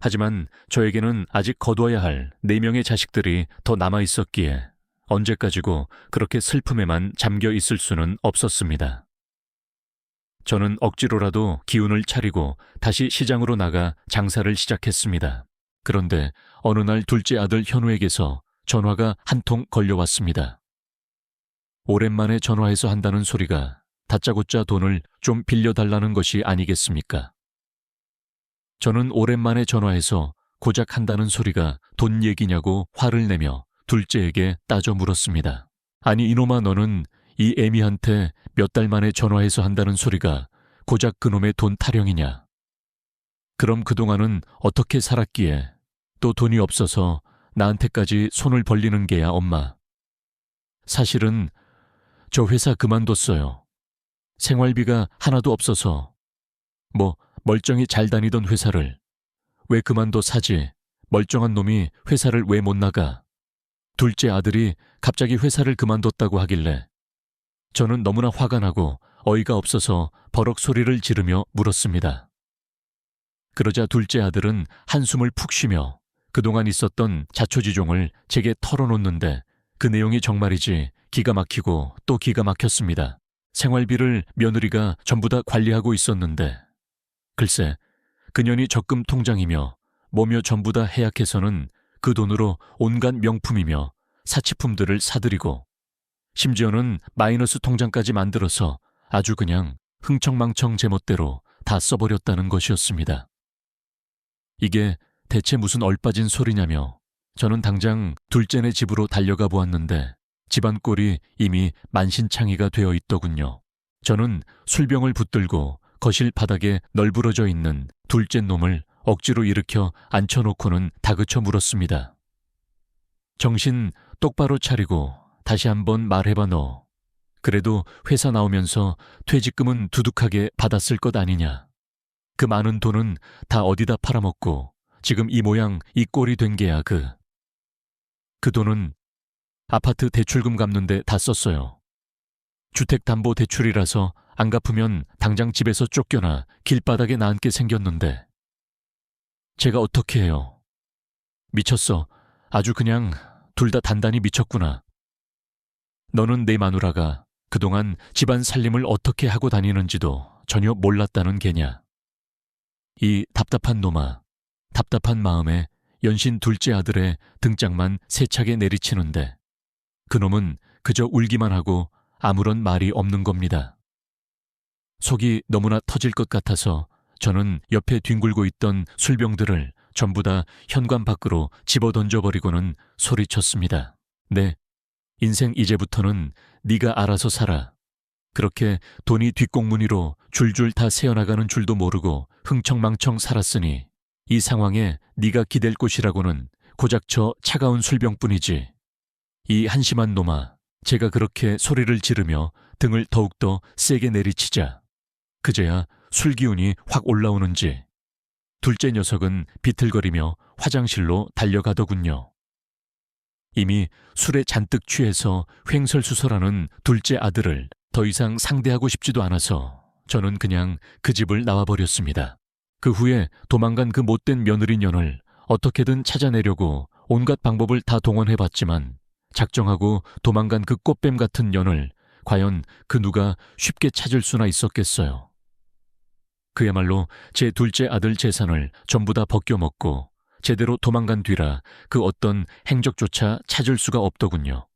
하지만 저에게는 아직 거둬야 할 4명의 자식들이 더 남아있었기에 언제까지고 그렇게 슬픔에만 잠겨 있을 수는 없었습니다. 저는 억지로라도 기운을 차리고 다시 시장으로 나가 장사를 시작했습니다. 그런데 어느 날 둘째 아들 현우에게서 전화가 한 통 걸려왔습니다. 오랜만에 전화해서 한다는 소리가 다짜고짜 돈을 좀 빌려달라는 것이 아니겠습니까? 저는 오랜만에 전화해서 고작 한다는 소리가 돈 얘기냐고 화를 내며 둘째에게 따져 물었습니다. 아니 이놈아 너는 이 애미한테 몇 달 만에 전화해서 한다는 소리가 고작 그놈의 돈 타령이냐? 그럼 그동안은 어떻게 살았기에 또 돈이 없어서 나한테까지 손을 벌리는 게야, 엄마. 사실은 저 회사 그만뒀어요. 생활비가 하나도 없어서. 멀쩡히 잘 다니던 회사를 왜 그만둬 사지? 멀쩡한 놈이 회사를 왜 못 나가? 둘째 아들이 갑자기 회사를 그만뒀다고 하길래 저는 너무나 화가 나고 어이가 없어서 버럭 소리를 지르며 물었습니다. 그러자 둘째 아들은 한숨을 푹 쉬며 그동안 있었던 자초지종을 제게 털어놓는데 그 내용이 정말이지 기가 막히고 또 기가 막혔습니다. 생활비를 며느리가 전부 다 관리하고 있었는데 글쎄 그년이 적금 통장이며 뭐며 전부 다 해약해서는 그 돈으로 온갖 명품이며 사치품들을 사들이고 심지어는 마이너스 통장까지 만들어서 아주 그냥 흥청망청 제멋대로 다 써버렸다는 것이었습니다. 이게 대체 무슨 얼빠진 소리냐며 저는 당장 둘째네 집으로 달려가 보았는데 집안 꼴이 이미 만신창이가 되어 있더군요. 저는 술병을 붙들고 거실 바닥에 널브러져 있는 둘째 놈을 억지로 일으켜 앉혀놓고는 다그쳐 물었습니다. 정신 똑바로 차리고 다시 한번 말해봐 너. 그래도 회사 나오면서 퇴직금은 두둑하게 받았을 것 아니냐. 그 많은 돈은 다 어디다 팔아먹고 지금 이 모양 이 꼴이 된 게야 그 돈은 아파트 대출금 갚는데 다 썼어요. 주택담보대출이라서 안 갚으면 당장 집에서 쫓겨나 길바닥에 나앉게 생겼는데 제가 어떻게 해요? 미쳤어. 아주 그냥 둘 다 단단히 미쳤구나. 너는 내 마누라가 그동안 집안 살림을 어떻게 하고 다니는지도 전혀 몰랐다는 게냐. 이 답답한 놈아, 답답한 마음에 연신 둘째 아들의 등짝만 세차게 내리치는데 그놈은 그저 울기만 하고 아무런 말이 없는 겁니다. 속이 너무나 터질 것 같아서 저는 옆에 뒹굴고 있던 술병들을 전부 다 현관 밖으로 집어던져버리고는 소리쳤습니다. 네, 인생 이제부터는 네가 알아서 살아. 그렇게 돈이 뒷공무니로 줄줄 다 새어나가는 줄도 모르고 흥청망청 살았으니 이 상황에 네가 기댈 곳이라고는 고작 저 차가운 술병뿐이지. 이 한심한 놈아, 제가 그렇게 소리를 지르며 등을 더욱더 세게 내리치자 그제야 술기운이 확 올라오는지 둘째 녀석은 비틀거리며 화장실로 달려가더군요. 이미 술에 잔뜩 취해서 횡설수설하는 둘째 아들을 더 이상 상대하고 싶지도 않아서 저는 그냥 그 집을 나와버렸습니다. 그 후에 도망간 그 못된 며느리 년을 어떻게든 찾아내려고 온갖 방법을 다 동원해봤지만 작정하고 도망간 그 꽃뱀 같은 년을 과연 그 누가 쉽게 찾을 수나 있었겠어요. 그야말로 제 둘째 아들 재산을 전부 다 벗겨먹고 제대로 도망간 뒤라 그 어떤 행적조차 찾을 수가 없더군요.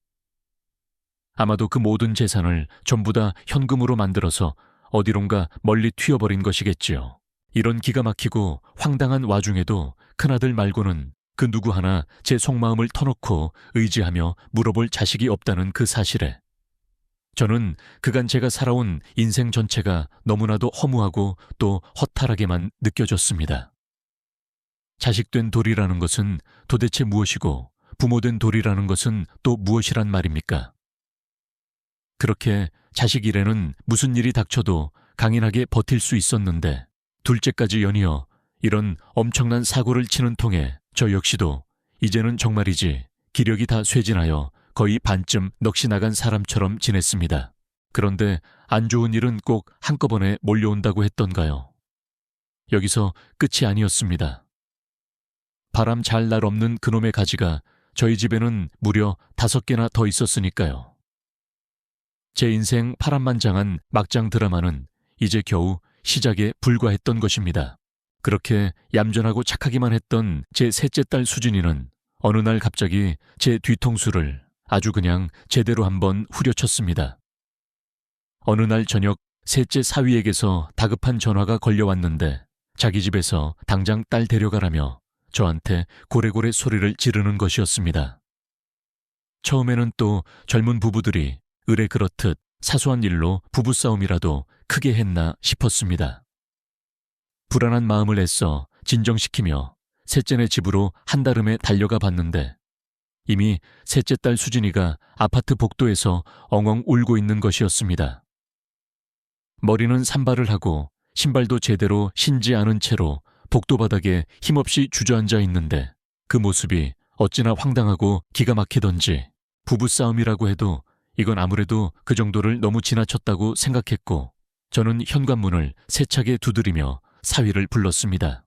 아마도 그 모든 재산을 전부 다 현금으로 만들어서 어디론가 멀리 튀어버린 것이겠지요. 이런 기가 막히고 황당한 와중에도 큰아들 말고는 그 누구 하나 제 속마음을 터놓고 의지하며 물어볼 자식이 없다는 그 사실에 저는 그간 제가 살아온 인생 전체가 너무나도 허무하고 또 허탈하게만 느껴졌습니다. 자식된 돌이라는 것은 도대체 무엇이고 부모된 돌이라는 것은 또 무엇이란 말입니까? 그렇게 자식 일에는 무슨 일이 닥쳐도 강인하게 버틸 수 있었는데 둘째까지 연이어 이런 엄청난 사고를 치는 통에 저 역시도 이제는 정말이지 기력이 다 쇠진하여 거의 반쯤 넋이 나간 사람처럼 지냈습니다. 그런데 안 좋은 일은 꼭 한꺼번에 몰려온다고 했던가요? 여기서 끝이 아니었습니다. 바람 잘 날 없는 그놈의 가지가 저희 집에는 무려 5개나 더 있었으니까요. 제 인생 파란만장한 막장 드라마는 이제 겨우 시작에 불과했던 것입니다. 그렇게 얌전하고 착하기만 했던 제 셋째 딸 수진이는 어느 날 갑자기 제 뒤통수를 아주 그냥 제대로 한번 후려쳤습니다. 어느 날 저녁 셋째 사위에게서 다급한 전화가 걸려왔는데 자기 집에서 당장 딸 데려가라며 저한테 고래고래 소리를 지르는 것이었습니다. 처음에는 또 젊은 부부들이 의례 그렇듯 사소한 일로 부부싸움이라도 크게 했나 싶었습니다. 불안한 마음을 애써 진정시키며 셋째네 집으로 한달음에 달려가 봤는데 이미 셋째 딸 수진이가 아파트 복도에서 엉엉 울고 있는 것이었습니다. 머리는 산발을 하고 신발도 제대로 신지 않은 채로 복도 바닥에 힘없이 주저앉아 있는데 그 모습이 어찌나 황당하고 기가 막히던지 부부싸움이라고 해도 이건 아무래도 그 정도를 너무 지나쳤다고 생각했고 저는 현관문을 세차게 두드리며 사위를 불렀습니다.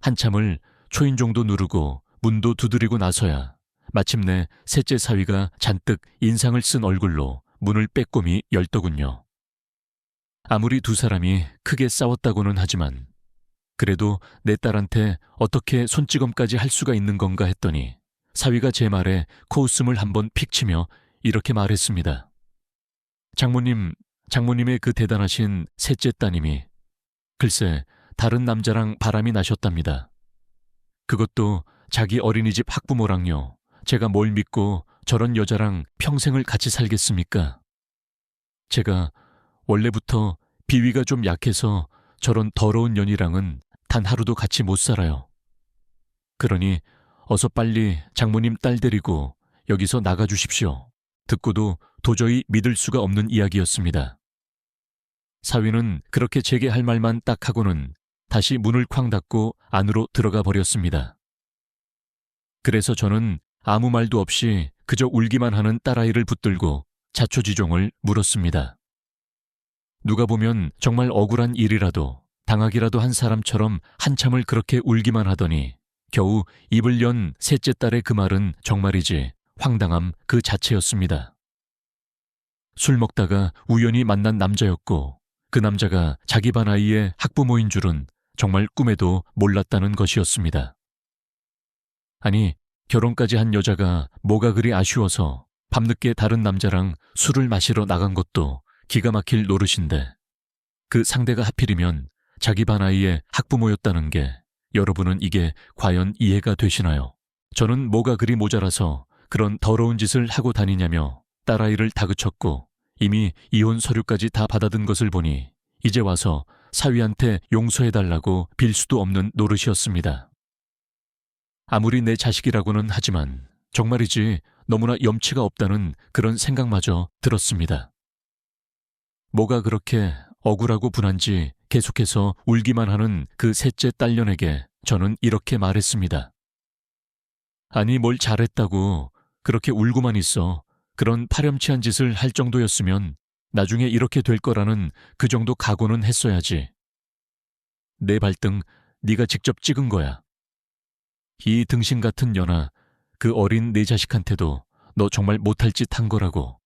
한참을 초인종도 누르고 문도 두드리고 나서야 마침내 셋째 사위가 잔뜩 인상을 쓴 얼굴로 문을 빼꼼히 열더군요. 아무리 두 사람이 크게 싸웠다고는 하지만 그래도 내 딸한테 어떻게 손찌검까지 할 수가 있는 건가 했더니 사위가 제 말에 코웃음을 한번 픽 치며 이렇게 말했습니다. 장모님의 그 대단하신 셋째 따님이 글쎄 다른 남자랑 바람이 나셨답니다. 그것도 자기 어린이집 학부모랑요. 제가 뭘 믿고 저런 여자랑 평생을 같이 살겠습니까? 제가 원래부터 비위가 좀 약해서 저런 더러운 년이랑은 단 하루도 같이 못 살아요. 그러니 어서 빨리 장모님 딸 데리고 여기서 나가주십시오. 듣고도 도저히 믿을 수가 없는 이야기였습니다. 사위는 그렇게 제게 할 말만 딱 하고는 다시 문을 쾅 닫고 안으로 들어가 버렸습니다. 그래서 저는 아무 말도 없이 그저 울기만 하는 딸아이를 붙들고 자초지종을 물었습니다. 누가 보면 정말 억울한 일이라도 당하기라도 한 사람처럼 한참을 그렇게 울기만 하더니 겨우 입을 연 셋째 딸의 그 말은 정말이지 황당함 그 자체였습니다. 술 먹다가 우연히 만난 남자였고 그 남자가 자기 반 아이의 학부모인 줄은 정말 꿈에도 몰랐다는 것이었습니다. 아니, 결혼까지 한 여자가 뭐가 그리 아쉬워서 밤늦게 다른 남자랑 술을 마시러 나간 것도 기가 막힐 노릇인데 그 상대가 하필이면 자기 반 아이의 학부모였다는 게 여러분은 이게 과연 이해가 되시나요? 저는 뭐가 그리 모자라서 그런 더러운 짓을 하고 다니냐며 딸아이를 다그쳤고 이미 이혼 서류까지 다 받아든 것을 보니 이제 와서 사위한테 용서해달라고 빌 수도 없는 노릇이었습니다. 아무리 내 자식이라고는 하지만 정말이지 너무나 염치가 없다는 그런 생각마저 들었습니다. 뭐가 그렇게 억울하고 분한지 계속해서 울기만 하는 그 셋째 딸년에게 저는 이렇게 말했습니다. 아니 뭘 잘했다고 그렇게 울고만 있어. 그런 파렴치한 짓을 할 정도였으면 나중에 이렇게 될 거라는 그 정도 각오는 했어야지. 내 발등 네가 직접 찍은 거야. 이 등신 같은 년아, 그 어린 내 자식한테도 너 정말 못할 짓 한 거라고.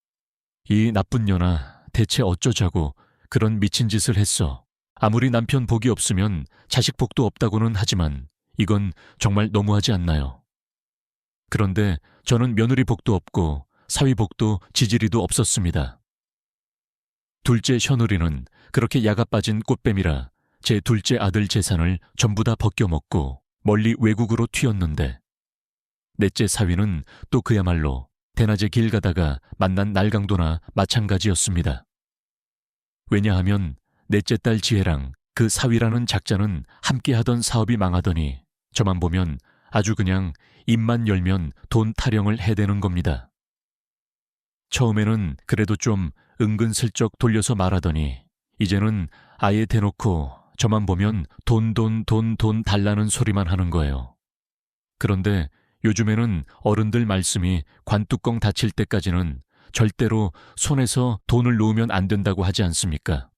이 나쁜 년아, 대체 어쩌자고 그런 미친 짓을 했어. 아무리 남편 복이 없으면 자식 복도 없다고는 하지만 이건 정말 너무하지 않나요? 그런데 저는 며느리 복도 없고 사위 복도 지지리도 없었습니다. 둘째 며느리는 그렇게 야가 빠진 꽃뱀이라 제 둘째 아들 재산을 전부 다 벗겨먹고 멀리 외국으로 튀었는데 넷째 사위는 또 그야말로 대낮에 길 가다가 만난 날강도나 마찬가지였습니다. 왜냐하면 넷째 딸 지혜랑 그 사위라는 작자는 함께 하던 사업이 망하더니 저만 보면 아주 그냥 입만 열면 돈 타령을 해대는 겁니다. 처음에는 그래도 좀 은근슬쩍 돌려서 말하더니 이제는 아예 대놓고 저만 보면 돈 달라는 소리만 하는 거예요. 그런데 요즘에는 어른들 말씀이 관뚜껑 닫힐 때까지는 절대로 손에서 돈을 놓으면 안 된다고 하지 않습니까?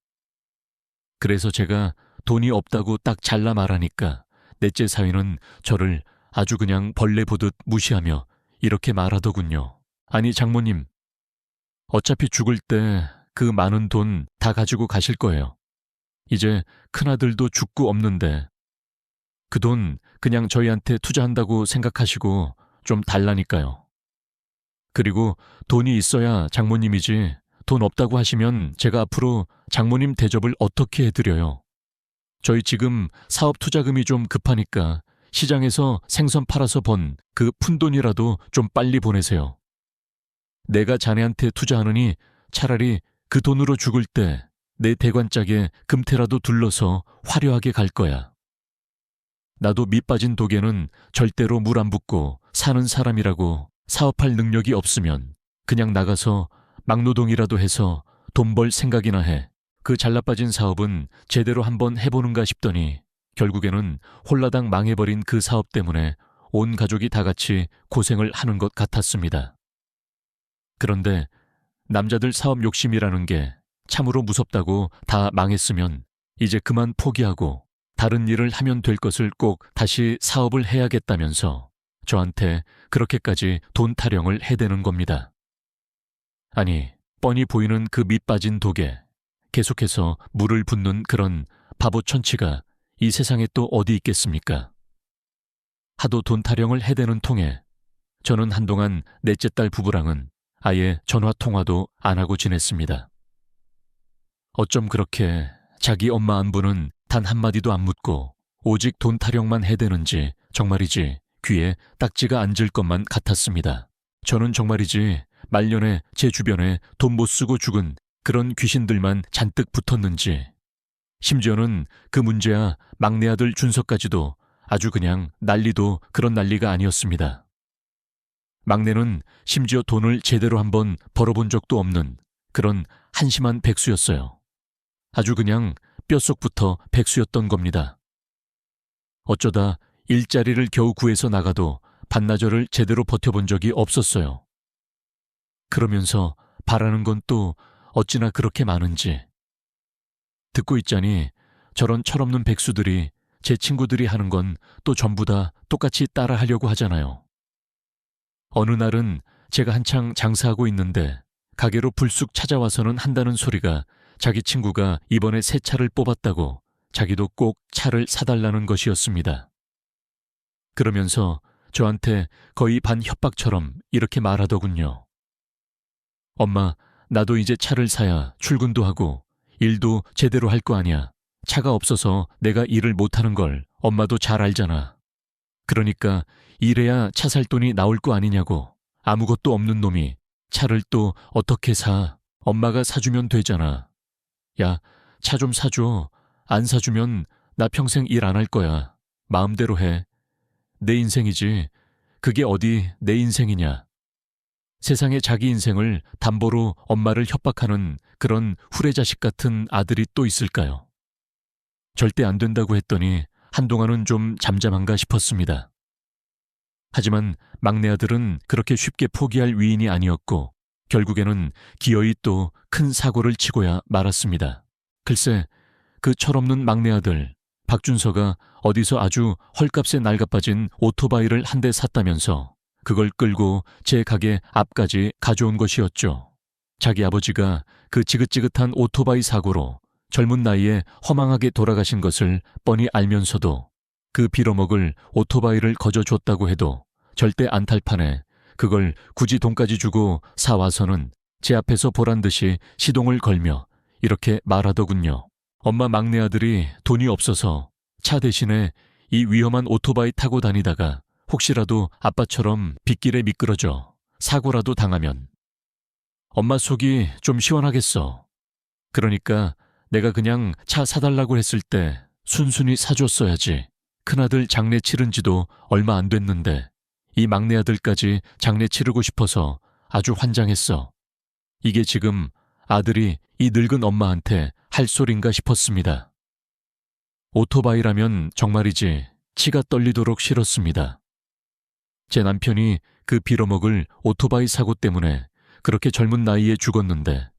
그래서 제가 돈이 없다고 딱 잘라 말하니까 넷째 사위는 저를 아주 그냥 벌레 보듯 무시하며 이렇게 말하더군요. 아니 장모님, 어차피 죽을 때 그 많은 돈 다 가지고 가실 거예요. 이제 큰아들도 죽고 없는데 그 돈 그냥 저희한테 투자한다고 생각하시고 좀 달라니까요. 그리고 돈이 있어야 장모님이지 돈 없다고 하시면 제가 앞으로 장모님 대접을 어떻게 해드려요. 저희 지금 사업 투자금이 좀 급하니까 시장에서 생선 팔아서 번 그 푼돈이라도 좀 빨리 보내세요. 내가 자네한테 투자하느니 차라리 그 돈으로 죽을 때 내 대관짝에 금태라도 둘러서 화려하게 갈 거야. 나도 밑 빠진 독에는 절대로 물 안 붓고 사는 사람이라고 사업할 능력이 없으면 그냥 나가서 막노동이라도 해서 돈 벌 생각이나 해. 그 잘나빠진 사업은 제대로 한번 해보는가 싶더니 결국에는 홀라당 망해버린 그 사업 때문에 온 가족이 다 같이 고생을 하는 것 같았습니다. 그런데 남자들 사업 욕심이라는 게 참으로 무섭다고 다 망했으면 이제 그만 포기하고 다른 일을 하면 될 것을 꼭 다시 사업을 해야겠다면서 저한테 그렇게까지 돈 타령을 해대는 겁니다. 아니, 뻔히 보이는 그 밑 빠진 독에 계속해서 물을 붓는 그런 바보 천치가 이 세상에 또 어디 있겠습니까? 하도 돈 타령을 해대는 통에 저는 한동안 넷째 딸 부부랑은 아예 전화 통화도 안 하고 지냈습니다. 어쩜 그렇게 자기 엄마 안부는 단 한마디도 안 묻고 오직 돈 타령만 해대는지 정말이지 귀에 딱지가 앉을 것만 같았습니다. 저는 정말이지 말년에 제 주변에 돈 못 쓰고 죽은 그런 귀신들만 잔뜩 붙었는지, 심지어는 그 문제야 막내 아들 준서까지도 아주 그냥 난리도 그런 난리가 아니었습니다. 막내는 심지어 돈을 제대로 한번 벌어본 적도 없는 그런 한심한 백수였어요. 아주 그냥 뼛속부터 백수였던 겁니다. 어쩌다 일자리를 겨우 구해서 나가도 반나절을 제대로 버텨본 적이 없었어요. 그러면서 바라는 건 또 어찌나 그렇게 많은지. 듣고 있자니 저런 철없는 백수들이 제 친구들이 하는 건 또 전부 다 똑같이 따라 하려고 하잖아요. 어느 날은 제가 한창 장사하고 있는데 가게로 불쑥 찾아와서는 한다는 소리가 자기 친구가 이번에 새 차를 뽑았다고 자기도 꼭 차를 사달라는 것이었습니다. 그러면서 저한테 거의 반협박처럼 이렇게 말하더군요. 엄마, 나도 이제 차를 사야 출근도 하고 일도 제대로 할 거 아니야. 차가 없어서 내가 일을 못하는 걸 엄마도 잘 알잖아. 그러니까 일해야 차 살 돈이 나올 거 아니냐고. 아무것도 없는 놈이 차를 또 어떻게 사? 엄마가 사주면 되잖아. 야, 차 좀 사줘. 안 사주면 나 평생 일 안 할 거야. 마음대로 해. 내 인생이지. 그게 어디 내 인생이냐. 세상에 자기 인생을 담보로 엄마를 협박하는 그런 후레자식 같은 아들이 또 있을까요? 절대 안 된다고 했더니 한동안은 좀 잠잠한가 싶었습니다. 하지만 막내 아들은 그렇게 쉽게 포기할 위인이 아니었고 결국에는 기어이 또 큰 사고를 치고야 말았습니다. 글쎄, 그 철없는 막내 아들 박준서가 어디서 아주 헐값에 낡아빠진 오토바이를 한 대 샀다면서 그걸 끌고 제 가게 앞까지 가져온 것이었죠. 자기 아버지가 그 지긋지긋한 오토바이 사고로 젊은 나이에 허망하게 돌아가신 것을 뻔히 알면서도 그 빌어먹을 오토바이를 거저줬다고 해도 절대 안 탈 판에 그걸 굳이 돈까지 주고 사와서는 제 앞에서 보란 듯이 시동을 걸며 이렇게 말하더군요. 엄마 막내 아들이 돈이 없어서 차 대신에 이 위험한 오토바이 타고 다니다가 혹시라도 아빠처럼 빗길에 미끄러져 사고라도 당하면 엄마 속이 좀 시원하겠어. 그러니까 내가 그냥 차 사달라고 했을 때 순순히 사줬어야지. 큰아들 장례 치른 지도 얼마 안 됐는데 이 막내 아들까지 장례 치르고 싶어서 아주 환장했어. 이게 지금 아들이 이 늙은 엄마한테 할 소린가 싶었습니다. 오토바이라면 정말이지 치가 떨리도록 싫었습니다. 제 남편이 그 빌어먹을 오토바이 사고 때문에 그렇게 젊은 나이에 죽었는데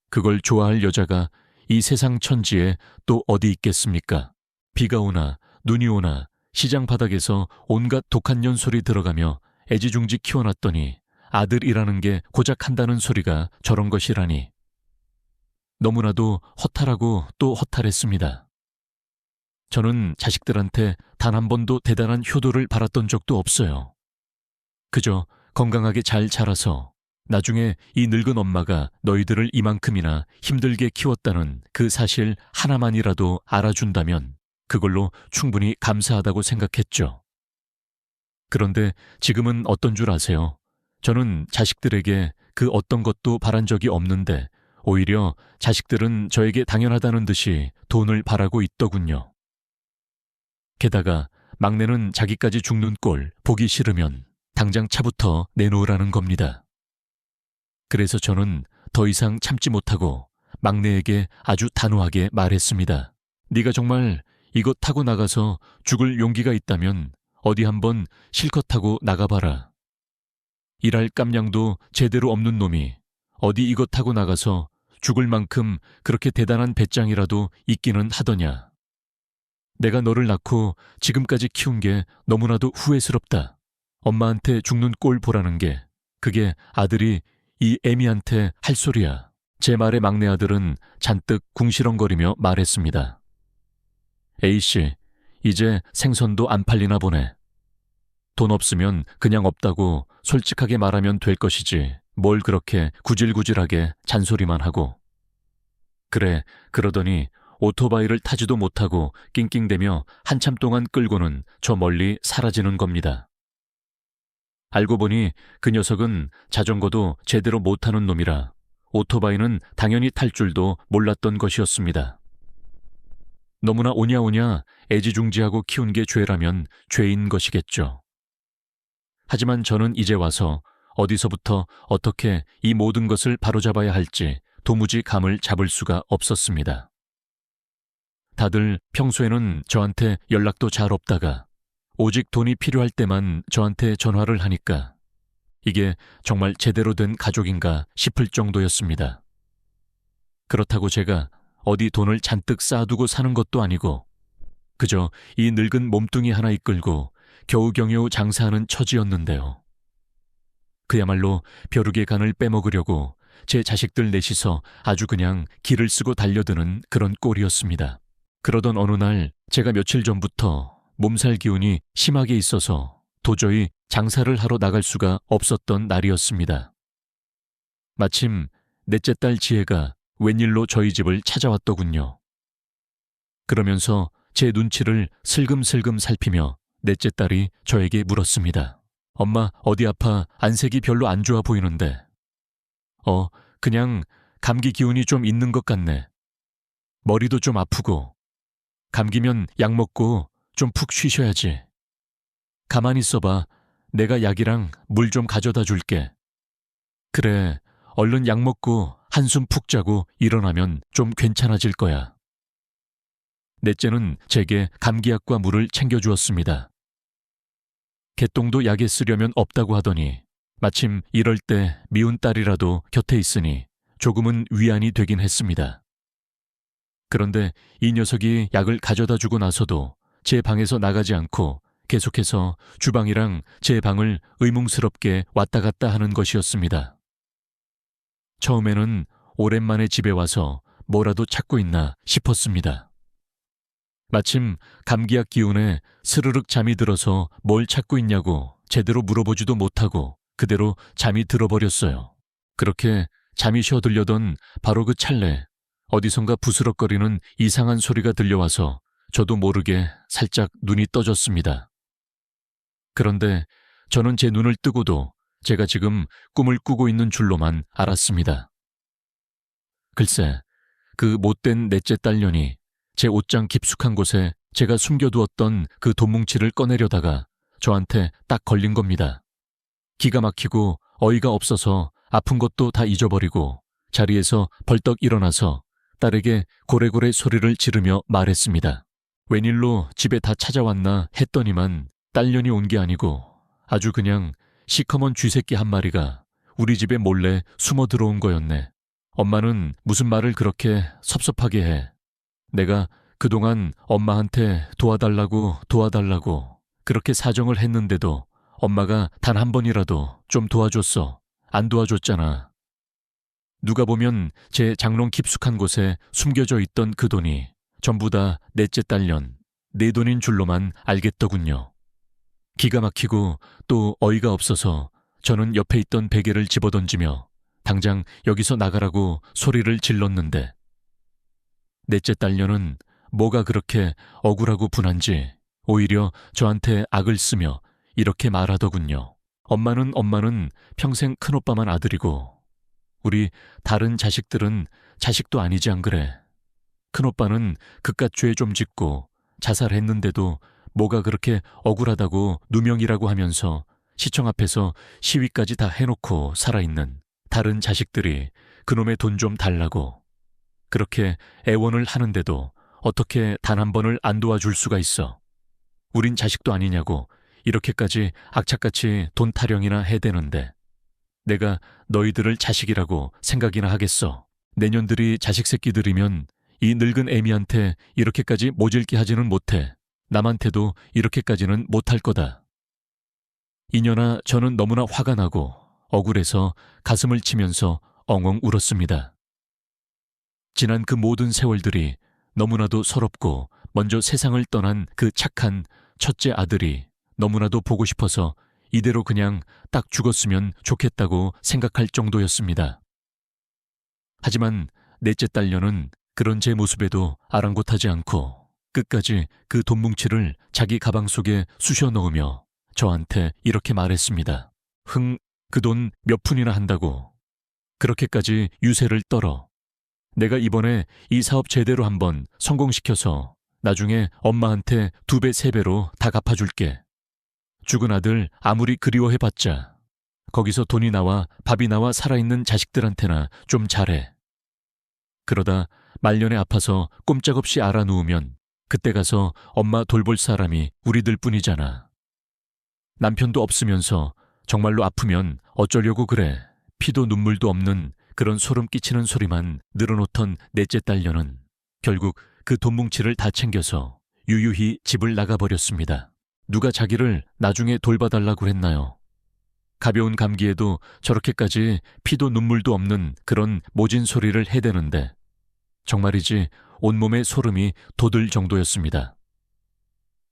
그걸 좋아할 여자가 이 세상 천지에 또 어디 있겠습니까? 비가 오나 눈이 오나 시장 바닥에서 온갖 독한 년 소리 들어가며 애지중지 키워놨더니 아들이라는 게 고작 한다는 소리가 저런 것이라니. 너무나도 허탈하고 또 허탈했습니다. 저는 자식들한테 단 한 번도 대단한 효도를 바랐던 적도 없어요. 그저 건강하게 잘 자라서 나중에 이 늙은 엄마가 너희들을 이만큼이나 힘들게 키웠다는 그 사실 하나만이라도 알아준다면 그걸로 충분히 감사하다고 생각했죠. 그런데 지금은 어떤 줄 아세요? 저는 자식들에게 그 어떤 것도 바란 적이 없는데 오히려 자식들은 저에게 당연하다는 듯이 돈을 바라고 있더군요. 게다가 막내는 자기까지 죽는 꼴 보기 싫으면 당장 차부터 내놓으라는 겁니다. 그래서 저는 더 이상 참지 못하고 막내에게 아주 단호하게 말했습니다. 네가 정말 이거 타고 나가서 죽을 용기가 있다면 어디 한번 실컷 타고 나가봐라. 일할 깜냥도 제대로 없는 놈이 어디 이거 타고 나가서 죽을 만큼 그렇게 대단한 배짱이라도 있기는 하더냐. 내가 너를 낳고 지금까지 키운 게 너무나도 후회스럽다. 엄마한테 죽는 꼴 보라는 게 그게 아들이 이 애미한테 할 소리야. 제 말에 막내 아들은 잔뜩 궁시렁거리며 말했습니다. A씨, 이제 생선도 안 팔리나 보네. 돈 없으면 그냥 없다고 솔직하게 말하면 될 것이지 뭘 그렇게 구질구질하게 잔소리만 하고. 그래, 그러더니 오토바이를 타지도 못하고 낑낑대며 한참 동안 끌고는 저 멀리 사라지는 겁니다. 알고 보니 그 녀석은 자전거도 제대로 못타는 놈이라 오토바이는 당연히 탈 줄도 몰랐던 것이었습니다. 너무나 오냐오냐 애지중지하고 키운 게 죄라면 죄인 것이겠죠. 하지만 저는 이제 와서 어디서부터 어떻게 이 모든 것을 바로잡아야 할지 도무지 감을 잡을 수가 없었습니다. 다들 평소에는 저한테 연락도 잘 없다가 오직 돈이 필요할 때만 저한테 전화를 하니까 이게 정말 제대로 된 가족인가 싶을 정도였습니다. 그렇다고 제가 어디 돈을 잔뜩 쌓아두고 사는 것도 아니고 그저 이 늙은 몸뚱이 하나 이끌고 겨우경유 장사하는 처지였는데요. 그야말로 벼룩의 간을 빼먹으려고 제 자식들 넷이서 아주 그냥 기를 쓰고 달려드는 그런 꼴이었습니다. 그러던 어느 날 제가 며칠 전부터 몸살 기운이 심하게 있어서 도저히 장사를 하러 나갈 수가 없었던 날이었습니다. 마침 넷째 딸 지혜가 웬일로 저희 집을 찾아왔더군요. 그러면서 제 눈치를 슬금슬금 살피며 넷째 딸이 저에게 물었습니다. 엄마, 어디 아파? 안색이 별로 안 좋아 보이는데. 그냥 감기 기운이 좀 있는 것 같네. 머리도 좀 아프고. 감기면 약 먹고 좀 푹 쉬셔야지. 가만히 있어봐. 내가 약이랑 물 좀 가져다 줄게. 그래, 얼른 약 먹고 한숨 푹 자고 일어나면 좀 괜찮아질 거야. 넷째는 제게 감기약과 물을 챙겨주었습니다. 개똥도 약에 쓰려면 없다고 하더니 마침 이럴 때 미운 딸이라도 곁에 있으니 조금은 위안이 되긴 했습니다. 그런데 이 녀석이 약을 가져다 주고 나서도 제 방에서 나가지 않고 계속해서 주방이랑 제 방을 의문스럽게 왔다 갔다 하는 것이었습니다. 처음에는 오랜만에 집에 와서 뭐라도 찾고 있나 싶었습니다. 마침 감기약 기운에 스르륵 잠이 들어서 뭘 찾고 있냐고 제대로 물어보지도 못하고 그대로 잠이 들어버렸어요. 그렇게 잠이 쉬어들려던 바로 그 찰나 어디선가 부스럭거리는 이상한 소리가 들려와서 저도 모르게 살짝 눈이 떠졌습니다. 그런데 저는 제 눈을 뜨고도 제가 지금 꿈을 꾸고 있는 줄로만 알았습니다. 글쎄, 그 못된 넷째 딸년이 제 옷장 깊숙한 곳에 제가 숨겨두었던 그 돈뭉치를 꺼내려다가 저한테 딱 걸린 겁니다. 기가 막히고 어이가 없어서 아픈 것도 다 잊어버리고 자리에서 벌떡 일어나서 딸에게 고래고래 소리를 지르며 말했습니다. 웬일로 집에 다 찾아왔나 했더니만 딸년이 온 게 아니고 아주 그냥 시커먼 쥐새끼 한 마리가 우리 집에 몰래 숨어 들어온 거였네. 엄마는 무슨 말을 그렇게 섭섭하게 해. 내가 그동안 엄마한테 도와달라고 그렇게 사정을 했는데도 엄마가 단 한 번이라도 좀 도와줬어. 안 도와줬잖아. 누가 보면 제 장롱 깊숙한 곳에 숨겨져 있던 그 돈이 전부 다 넷째 딸년, 내 돈인 줄로만 알겠더군요. 기가 막히고 또 어이가 없어서 저는 옆에 있던 베개를 집어던지며 당장 여기서 나가라고 소리를 질렀는데 넷째 딸년은 뭐가 그렇게 억울하고 분한지 오히려 저한테 악을 쓰며 이렇게 말하더군요. 엄마는 평생 큰오빠만 아들이고 우리 다른 자식들은 자식도 아니지 안 그래. 큰오빠는 그깟 죄 좀 짓고 자살했는데도 뭐가 그렇게 억울하다고 누명이라고 하면서 시청 앞에서 시위까지 다 해놓고 살아있는 다른 자식들이 그놈의 돈 좀 달라고 그렇게 애원을 하는데도 어떻게 단 한 번을 안 도와줄 수가 있어. 우린 자식도 아니냐고 이렇게까지 악착같이 돈 타령이나 해대는데 내가 너희들을 자식이라고 생각이나 하겠어. 내년들이 자식 새끼들이면 이 늙은 애미한테 이렇게까지 모질게 하지는 못해. 남한테도 이렇게까지는 못할 거다. 이년아 저는 너무나 화가 나고 억울해서 가슴을 치면서 엉엉 울었습니다. 지난 그 모든 세월들이 너무나도 서럽고 먼저 세상을 떠난 그 착한 첫째 아들이 너무나도 보고 싶어서 이대로 그냥 딱 죽었으면 좋겠다고 생각할 정도였습니다. 하지만 넷째 딸녀는 그런 제 모습에도 아랑곳하지 않고 끝까지 그 돈 뭉치를 자기 가방 속에 쑤셔 넣으며 저한테 이렇게 말했습니다. 그 돈 몇 푼이나 한다고. 그렇게까지 유세를 떨어. 내가 이번에 이 사업 제대로 한번 성공시켜서 나중에 엄마한테 2배, 3배로 다 갚아줄게. 죽은 아들 아무리 그리워해봤자 거기서 돈이 나와 밥이 나와 살아있는 자식들한테나 좀 잘해. 그러다 말년에 아파서 꼼짝없이 알아누우면 그때 가서 엄마 돌볼 사람이 우리들 뿐이잖아. 남편도 없으면서 정말로 아프면 어쩌려고 그래. 피도 눈물도 없는 그런 소름 끼치는 소리만 늘어놓던 넷째 딸녀는 결국 그 돈 뭉치를 다 챙겨서 유유히 집을 나가버렸습니다. 누가 자기를 나중에 돌봐달라고 했나요? 가벼운 감기에도 저렇게까지 피도 눈물도 없는 그런 모진 소리를 해대는데 정말이지 온몸에 소름이 돋을 정도였습니다.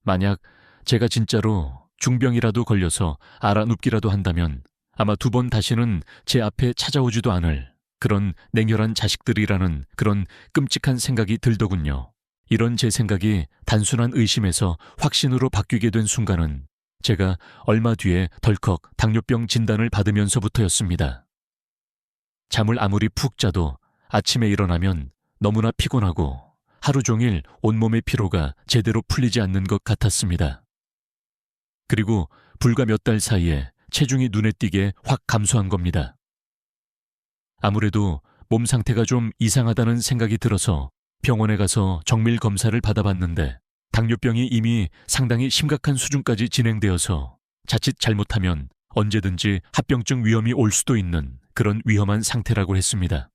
만약 제가 진짜로 중병이라도 걸려서 알아눕기라도 한다면 아마 2번 다시는 제 앞에 찾아오지도 않을 그런 냉혈한 자식들이라는 그런 끔찍한 생각이 들더군요. 이런 제 생각이 단순한 의심에서 확신으로 바뀌게 된 순간은 제가 얼마 뒤에 덜컥 당뇨병 진단을 받으면서부터였습니다. 잠을 아무리 푹 자도 아침에 일어나면 너무나 피곤하고 하루 종일 온몸의 피로가 제대로 풀리지 않는 것 같았습니다. 그리고 불과 몇 달 사이에 체중이 눈에 띄게 확 감소한 겁니다. 아무래도 몸 상태가 좀 이상하다는 생각이 들어서 병원에 가서 정밀 검사를 받아봤는데 당뇨병이 이미 상당히 심각한 수준까지 진행되어서 자칫 잘못하면 언제든지 합병증 위험이 올 수도 있는 그런 위험한 상태라고 했습니다.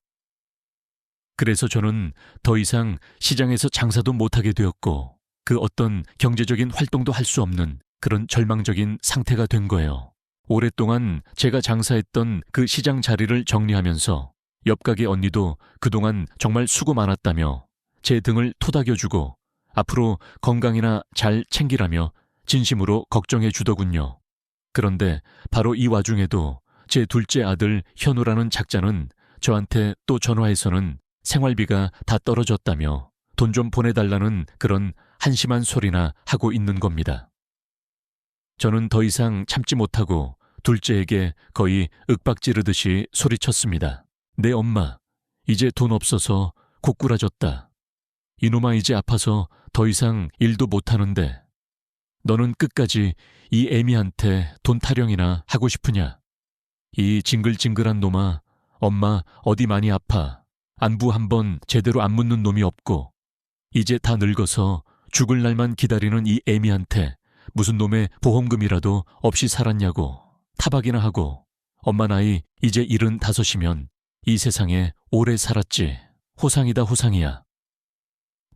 그래서 저는 더 이상 시장에서 장사도 못하게 되었고 그 어떤 경제적인 활동도 할 수 없는 그런 절망적인 상태가 된 거예요. 오랫동안 제가 장사했던 그 시장 자리를 정리하면서 옆가게 언니도 그동안 정말 수고 많았다며 제 등을 토닥여주고 앞으로 건강이나 잘 챙기라며 진심으로 걱정해 주더군요. 그런데 바로 이 와중에도 제 둘째 아들 현우라는 작자는 저한테 또 전화해서는 생활비가 다 떨어졌다며 돈 좀 보내달라는 그런 한심한 소리나 하고 있는 겁니다. 저는 더 이상 참지 못하고 둘째에게 거의 윽박지르듯이 소리쳤습니다. 내 엄마, 이제 돈 없어서 고꾸라졌다. 이놈아 이제 아파서 더 이상 일도 못하는데 너는 끝까지 이 애미한테 돈 타령이나 하고 싶으냐? 이 징글징글한 놈아, 엄마 어디 많이 아파. 안부 한번 제대로 안 묻는 놈이 없고 이제 다 늙어서 죽을 날만 기다리는 이 애미한테 무슨 놈의 보험금이라도 없이 살았냐고 타박이나 하고 엄마 나이 이제 75이면 이 세상에 오래 살았지. 호상이다 호상이야.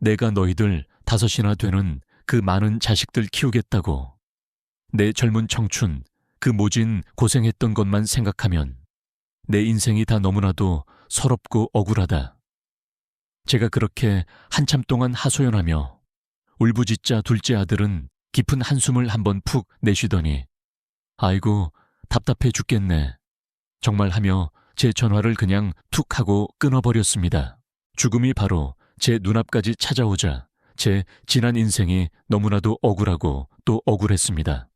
내가 너희들 5이나 되는 그 많은 자식들 키우겠다고. 내 젊은 청춘 그 모진 고생했던 것만 생각하면 내 인생이 다 너무나도 서럽고 억울하다. 제가 그렇게 한참 동안 하소연하며 울부짖자 둘째 아들은 깊은 한숨을 한번 푹 내쉬더니 아이고 답답해 죽겠네. 정말 하며 제 전화를 그냥 툭 하고 끊어버렸습니다. 죽음이 바로 제 눈앞까지 찾아오자 제 지난 인생이 너무나도 억울하고 또 억울했습니다.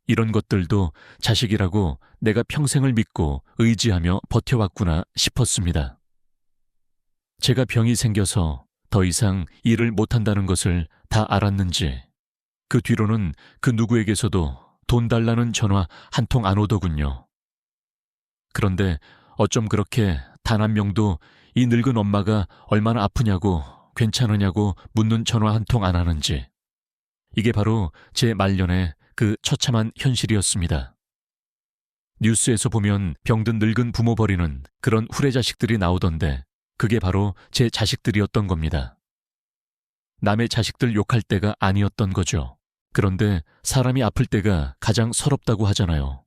이런 것들도 자식이라고 내가 평생을 믿고 의지하며 버텨왔구나 싶었습니다. 제가 병이 생겨서 더 이상 일을 못한다는 것을 다 알았는지 그 뒤로는 그 누구에게서도 돈 달라는 전화 한 통 안 오더군요. 그런데 어쩜 그렇게 단 한 명도 이 늙은 엄마가 얼마나 아프냐고 괜찮으냐고 묻는 전화 한 통 안 하는지. 이게 바로 제 말년의 그 처참한 현실이었습니다. 뉴스에서 보면 병든 늙은 부모 버리는 그런 후레자식들이 나오던데 그게 바로 제 자식들이었던 겁니다. 남의 자식들 욕할 때가 아니었던 거죠. 그런데 사람이 아플 때가 가장 서럽다고 하잖아요.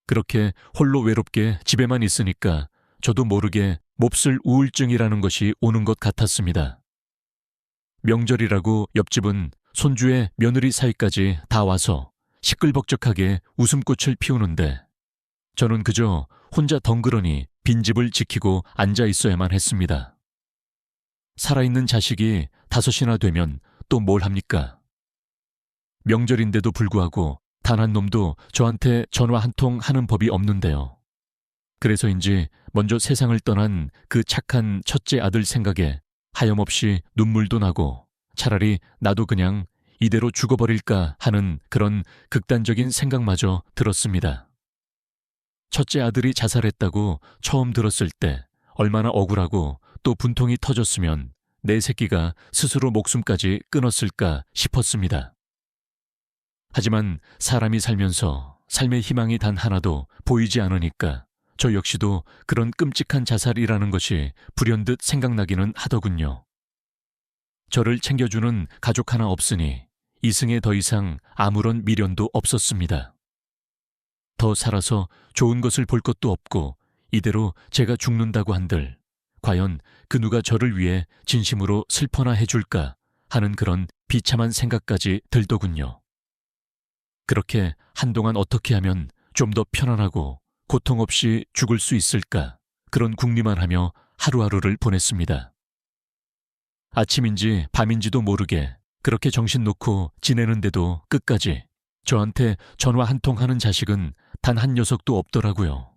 그렇게 홀로 외롭게 집에만 있으니까 저도 모르게 몹쓸 우울증이라는 것이 오는 것 같았습니다. 명절이라고 옆집은 손주의 며느리 사이까지 다 와서 시끌벅적하게 웃음꽃을 피우는데 저는 그저 혼자 덩그러니 빈집을 지키고 앉아 있어야만 했습니다. 살아있는 자식이 5이나 되면 또 뭘 합니까? 명절인데도 불구하고 단 한 놈도 저한테 전화 한 통 하는 법이 없는데요. 그래서인지 먼저 세상을 떠난 그 착한 첫째 아들 생각에 하염없이 눈물도 나고 차라리 나도 그냥 이대로 죽어버릴까 하는 그런 극단적인 생각마저 들었습니다. 첫째 아들이 자살했다고 처음 들었을 때 얼마나 억울하고 또 분통이 터졌으면 내 새끼가 스스로 목숨까지 끊었을까 싶었습니다. 하지만 사람이 살면서 삶의 희망이 단 하나도 보이지 않으니까 저 역시도 그런 끔찍한 자살이라는 것이 불현듯 생각나기는 하더군요. 저를 챙겨주는 가족 하나 없으니 이승에 더 이상 아무런 미련도 없었습니다. 더 살아서 좋은 것을 볼 것도 없고 이대로 제가 죽는다고 한들 과연 그 누가 저를 위해 진심으로 슬퍼나 해줄까 하는 그런 비참한 생각까지 들더군요. 그렇게 한동안 어떻게 하면 좀 더 편안하고 고통 없이 죽을 수 있을까 그런 궁리만 하며 하루하루를 보냈습니다. 아침인지 밤인지도 모르게 그렇게 정신 놓고 지내는데도 끝까지 저한테 전화 한 통 하는 자식은 단 한 녀석도 없더라고요.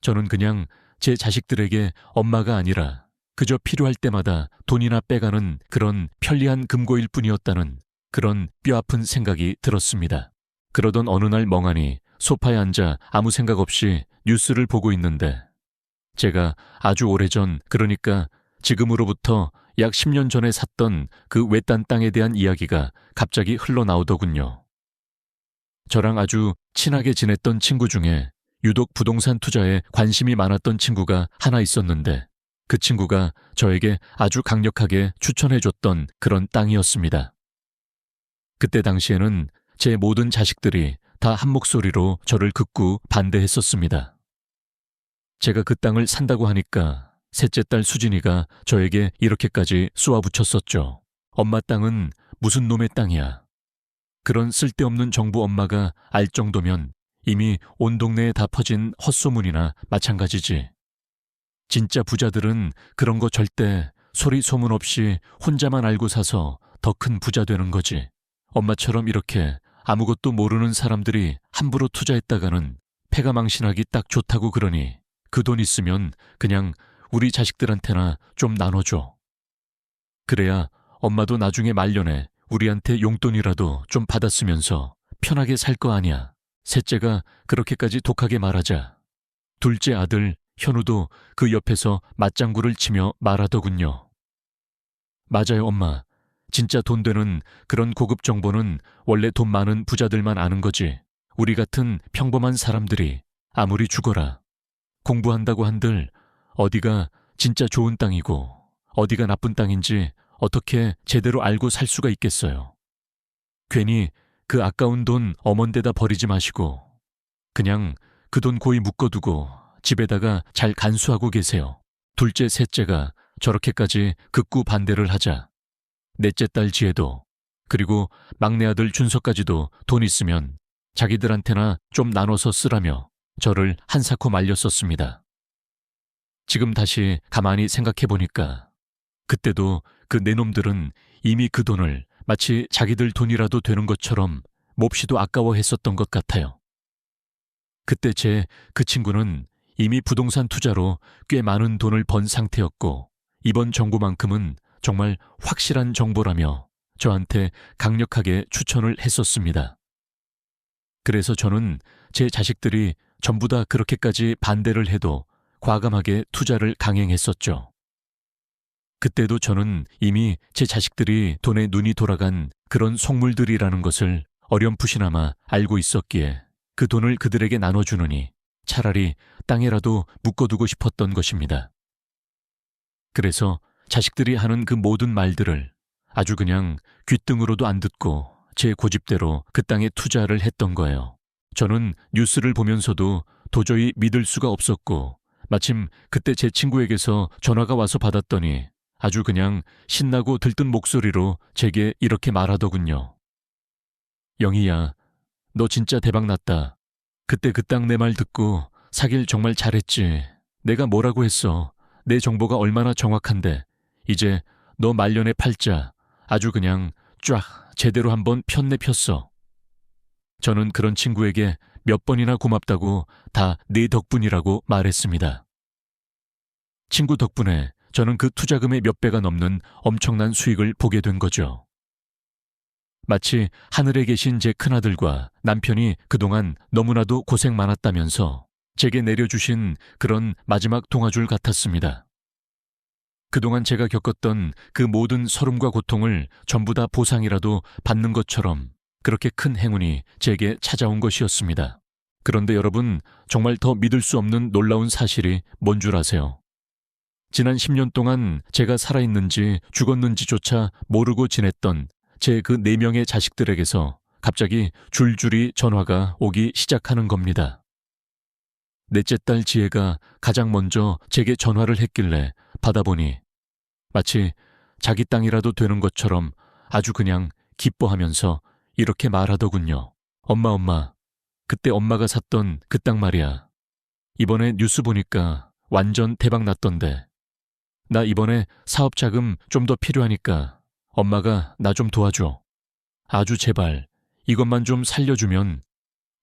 저는 그냥 제 자식들에게 엄마가 아니라 그저 필요할 때마다 돈이나 빼가는 그런 편리한 금고일 뿐이었다는 그런 뼈아픈 생각이 들었습니다. 그러던 어느 날 멍하니 소파에 앉아 아무 생각 없이 뉴스를 보고 있는데 제가 아주 오래전, 그러니까 지금으로부터 약 10년 전에 샀던 그 외딴 땅에 대한 이야기가 갑자기 흘러나오더군요. 저랑 아주 친하게 지냈던 친구 중에 유독 부동산 투자에 관심이 많았던 친구가 하나 있었는데 그 친구가 저에게 아주 강력하게 추천해줬던 그런 땅이었습니다. 그때 당시에는 제 모든 자식들이 다 한 목소리로 저를 극구 반대했었습니다. 제가 그 땅을 산다고 하니까 셋째 딸 수진이가 저에게 이렇게까지 쏘아붙였었죠. 엄마 땅은 무슨 놈의 땅이야. 그런 쓸데없는 정부 엄마가 알 정도면 이미 온 동네에 다 퍼진 헛소문이나 마찬가지지. 진짜 부자들은 그런 거 절대 소리 소문 없이 혼자만 알고 사서 더 큰 부자 되는 거지. 엄마처럼 이렇게 아무것도 모르는 사람들이 함부로 투자했다가는 패가 망신하기 딱 좋다고 그러니 그 돈 있으면 그냥 우리 자식들한테나 좀 나눠줘. 그래야 엄마도 나중에 말년에 우리한테 용돈이라도 좀 받았으면서 편하게 살 거 아니야. 셋째가 그렇게까지 독하게 말하자 둘째 아들 현우도 그 옆에서 맞장구를 치며 말하더군요. 맞아요, 엄마. 진짜 돈 되는 그런 고급 정보는 원래 돈 많은 부자들만 아는 거지. 우리 같은 평범한 사람들이 아무리 죽어라 공부한다고 한들 어디가 진짜 좋은 땅이고 어디가 나쁜 땅인지 어떻게 제대로 알고 살 수가 있겠어요. 괜히 그 아까운 돈 어먼데다 버리지 마시고 그냥 그 돈 고이 묶어두고 집에다가 잘 간수하고 계세요. 둘째, 셋째가 저렇게까지 극구 반대를 하자 넷째 딸 지혜도 그리고 막내 아들 준서까지도 돈 있으면 자기들한테나 좀 나눠서 쓰라며 저를 한사코 말렸었습니다. 지금 다시 가만히 생각해보니까 그때도 그 내놈들은 이미 그 돈을 마치 자기들 돈이라도 되는 것처럼 몹시도 아까워했었던 것 같아요. 그때 제 그 친구는 이미 부동산 투자로 꽤 많은 돈을 번 상태였고 이번 정보만큼은 정말 확실한 정보라며 저한테 강력하게 추천을 했었습니다. 그래서 저는 제 자식들이 전부 다 그렇게까지 반대를 해도 과감하게 투자를 강행했었죠. 그때도 저는 이미 제 자식들이 돈에 눈이 돌아간 그런 속물들이라는 것을 어렴풋이나마 알고 있었기에 그 돈을 그들에게 나눠주느니 차라리 땅에라도 묶어두고 싶었던 것입니다. 그래서 자식들이 하는 그 모든 말들을 아주 그냥 귓등으로도 안 듣고 제 고집대로 그 땅에 투자를 했던 거예요. 저는 뉴스를 보면서도 도저히 믿을 수가 없었고 마침 그때 제 친구에게서 전화가 와서 받았더니 아주 그냥 신나고 들뜬 목소리로 제게 이렇게 말하더군요. 영희야, 너 진짜 대박났다. 그때 그 땅 내 말 듣고 사길 정말 잘했지. 내가 뭐라고 했어. 내 정보가 얼마나 정확한데 이제 너 말년의 팔자 아주 그냥 쫙 제대로 한번 폈네 폈어. 저는 그런 친구에게 몇 번이나 고맙다고 다 네 덕분이라고 말했습니다. 친구 덕분에 저는 그 투자금의 몇 배가 넘는 엄청난 수익을 보게 된 거죠. 마치 하늘에 계신 제 큰아들과 남편이 그동안 너무나도 고생 많았다면서 제게 내려주신 그런 마지막 동아줄 같았습니다. 그동안 제가 겪었던 그 모든 서름과 고통을 전부 다 보상이라도 받는 것처럼 그렇게 큰 행운이 제게 찾아온 것이었습니다. 그런데 여러분, 정말 더 믿을 수 없는 놀라운 사실이 뭔 줄 아세요? 지난 10년 동안 제가 살아있는지 죽었는지조차 모르고 지냈던 제 그 4명의 자식들에게서 갑자기 줄줄이 전화가 오기 시작하는 겁니다. 넷째 딸 지혜가 가장 먼저 제게 전화를 했길래 받아보니 마치 자기 땅이라도 되는 것처럼 아주 그냥 기뻐하면서 이렇게 말하더군요. 엄마, 그때 엄마가 샀던 그 땅 말이야. 이번에 뉴스 보니까 완전 대박 났던데. 나 이번에 사업 자금 좀 더 필요하니까 엄마가 나 좀 도와줘. 아주 제발 이것만 좀 살려주면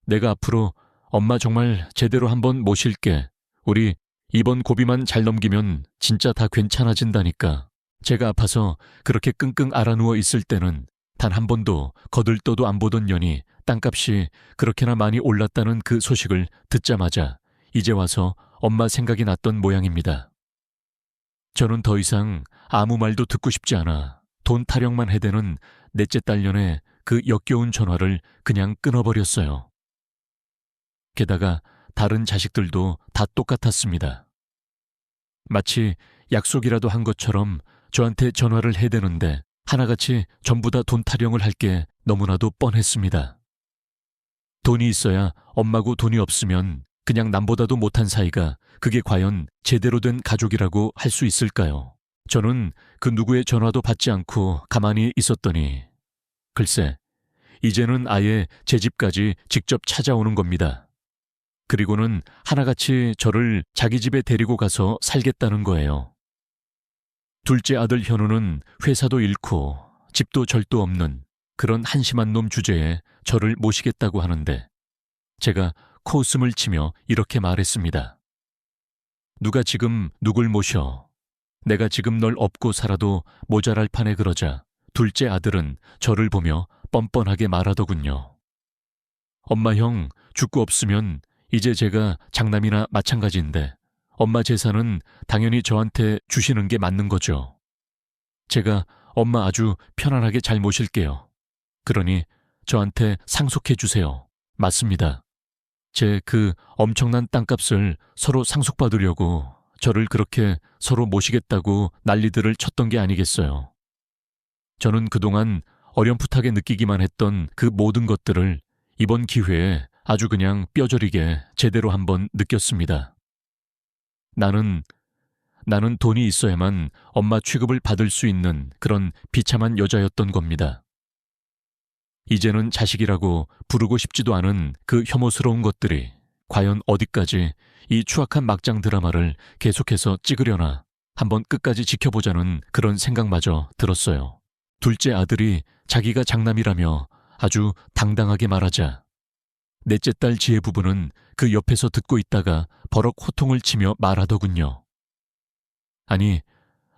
내가 앞으로 엄마 정말 제대로 한번 모실게. 우리 이번 고비만 잘 넘기면 진짜 다 괜찮아진다니까. 제가 아파서 그렇게 끙끙 앓아누워 있을 때는 단 한 번도 거들떠도 안 보던 년이 땅값이 그렇게나 많이 올랐다는 그 소식을 듣자마자 이제 와서 엄마 생각이 났던 모양입니다. 저는 더 이상 아무 말도 듣고 싶지 않아 돈 타령만 해대는 넷째 딸년의 그 역겨운 전화를 그냥 끊어버렸어요. 게다가 다른 자식들도 다 똑같았습니다. 마치 약속이라도 한 것처럼 저한테 전화를 해대는데 하나같이 전부 다 돈 타령을 할 게 너무나도 뻔했습니다. 돈이 있어야 엄마고 돈이 없으면 그냥 남보다도 못한 사이가 그게 과연 제대로 된 가족이라고 할 수 있을까요? 저는 그 누구의 전화도 받지 않고 가만히 있었더니 글쎄, 이제는 아예 제 집까지 직접 찾아오는 겁니다. 그리고는 하나같이 저를 자기 집에 데리고 가서 살겠다는 거예요. 둘째 아들 현우는 회사도 잃고 집도 절도 없는 그런 한심한 놈 주제에 저를 모시겠다고 하는데 제가 코웃음을 치며 이렇게 말했습니다. 누가 지금 누굴 모셔? 내가 지금 널 업고 살아도 모자랄 판에 그러자 둘째 아들은 저를 보며 뻔뻔하게 말하더군요. 엄마 형, 죽고 없으면 이제 제가 장남이나 마찬가지인데 엄마 재산은 당연히 저한테 주시는 게 맞는 거죠. 제가 엄마 아주 편안하게 잘 모실게요. 그러니 저한테 상속해 주세요. 맞습니다. 제 그 엄청난 땅값을 서로 상속받으려고 저를 그렇게 서로 모시겠다고 난리들을 쳤던 게 아니겠어요. 저는 그동안 어렴풋하게 느끼기만 했던 그 모든 것들을 이번 기회에 아주 그냥 뼈저리게 제대로 한번 느꼈습니다. 나는 돈이 있어야만 엄마 취급을 받을 수 있는 그런 비참한 여자였던 겁니다. 이제는 자식이라고 부르고 싶지도 않은 그 혐오스러운 것들이 과연 어디까지 이 추악한 막장 드라마를 계속해서 찍으려나 한번 끝까지 지켜보자는 그런 생각마저 들었어요. 둘째 아들이 자기가 장남이라며 아주 당당하게 말하자 넷째 딸 지혜 부부는 그 옆에서 듣고 있다가 버럭 호통을 치며 말하더군요. 아니,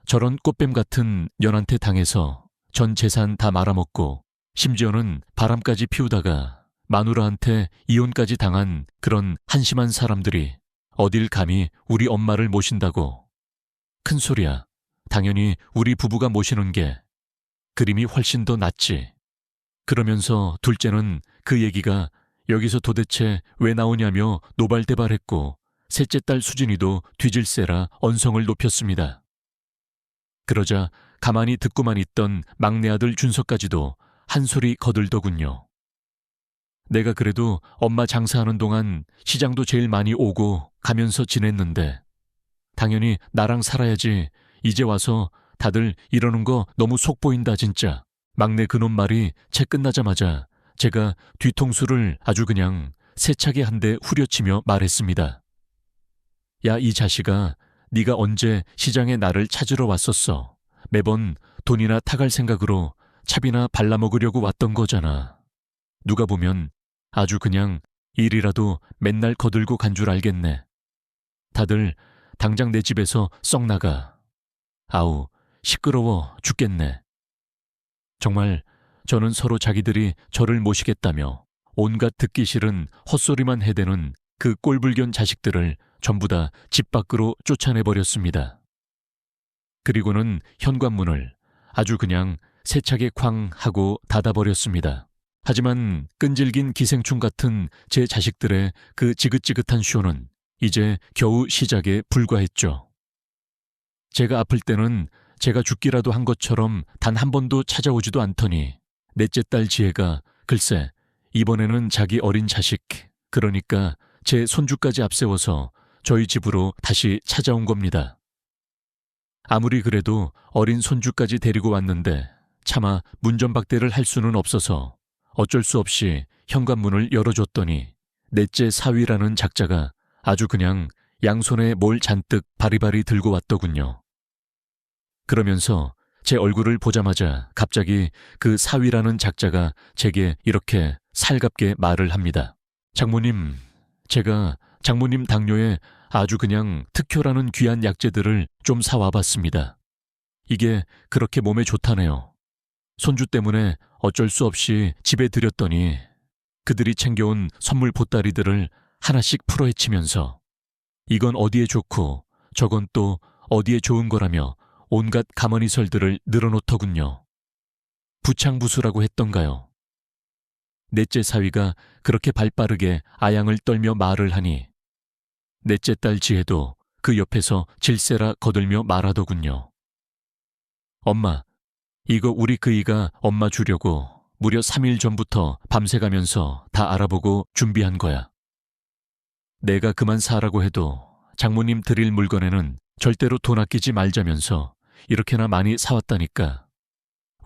저런 꽃뱀 같은 년한테 당해서 전 재산 다 말아먹고 심지어는 바람까지 피우다가 마누라한테 이혼까지 당한 그런 한심한 사람들이 어딜 감히 우리 엄마를 모신다고. 큰 소리야. 당연히 우리 부부가 모시는 게 그림이 훨씬 더 낫지. 그러면서 둘째는 그 얘기가 여기서 도대체 왜 나오냐며 노발대발했고, 셋째 딸 수진이도 뒤질세라 언성을 높였습니다. 그러자 가만히 듣고만 있던 막내 아들 준서까지도 한 소리 거들더군요. 내가 그래도 엄마 장사하는 동안 시장도 제일 많이 오고 가면서 지냈는데 당연히 나랑 살아야지. 이제 와서 다들 이러는 거 너무 속 보인다 진짜. 막내 그놈 말이 채 끝나자마자 제가 뒤통수를 아주 그냥 세차게 한 대 후려치며 말했습니다. 야, 이 자식아, 네가 언제 시장에 나를 찾으러 왔었어. 매번 돈이나 타갈 생각으로 차비나 발라먹으려고 왔던 거잖아. 누가 보면 아주 그냥 일이라도 맨날 거들고 간 줄 알겠네. 다들 당장 내 집에서 썩 나가. 아우, 시끄러워 죽겠네. 정말 저는 서로 자기들이 저를 모시겠다며 온갖 듣기 싫은 헛소리만 해대는 그 꼴불견 자식들을 전부 다 집 밖으로 쫓아내버렸습니다. 그리고는 현관문을 아주 그냥 세차게 쾅 하고 닫아버렸습니다. 하지만 끈질긴 기생충 같은 제 자식들의 그 지긋지긋한 쇼는 이제 겨우 시작에 불과했죠. 제가 아플 때는 제가 죽기라도 한 것처럼 단 한 번도 찾아오지도 않더니 넷째 딸 지혜가 글쎄 이번에는 자기 어린 자식, 그러니까 제 손주까지 앞세워서 저희 집으로 다시 찾아온 겁니다. 아무리 그래도 어린 손주까지 데리고 왔는데 차마 문전박대를 할 수는 없어서 어쩔 수 없이 현관문을 열어줬더니 넷째 사위라는 작자가 아주 그냥 양손에 뭘 잔뜩 바리바리 들고 왔더군요. 그러면서 제 얼굴을 보자마자 갑자기 그 사위라는 작자가 제게 이렇게 살갑게 말을 합니다. 장모님, 제가 장모님 당뇨에 아주 그냥 특효라는 귀한 약재들을 좀 사와봤습니다. 이게 그렇게 몸에 좋다네요. 손주 때문에 어쩔 수 없이 집에 들였더니 그들이 챙겨온 선물 보따리들을 하나씩 풀어헤치면서 이건 어디에 좋고 저건 또 어디에 좋은 거라며 온갖 가머니설들을 늘어놓더군요. 부창부수라고 했던가요. 넷째 사위가 그렇게 발빠르게 아양을 떨며 말을 하니 넷째 딸 지혜도 그 옆에서 질세라 거들며 말하더군요. 엄마, 이거 우리 그이가 엄마 주려고 무려 3일 전부터 밤새가면서 다 알아보고 준비한 거야. 내가 그만 사라고 해도 장모님 드릴 물건에는 절대로 돈 아끼지 말자면서 이렇게나 많이 사왔다니까.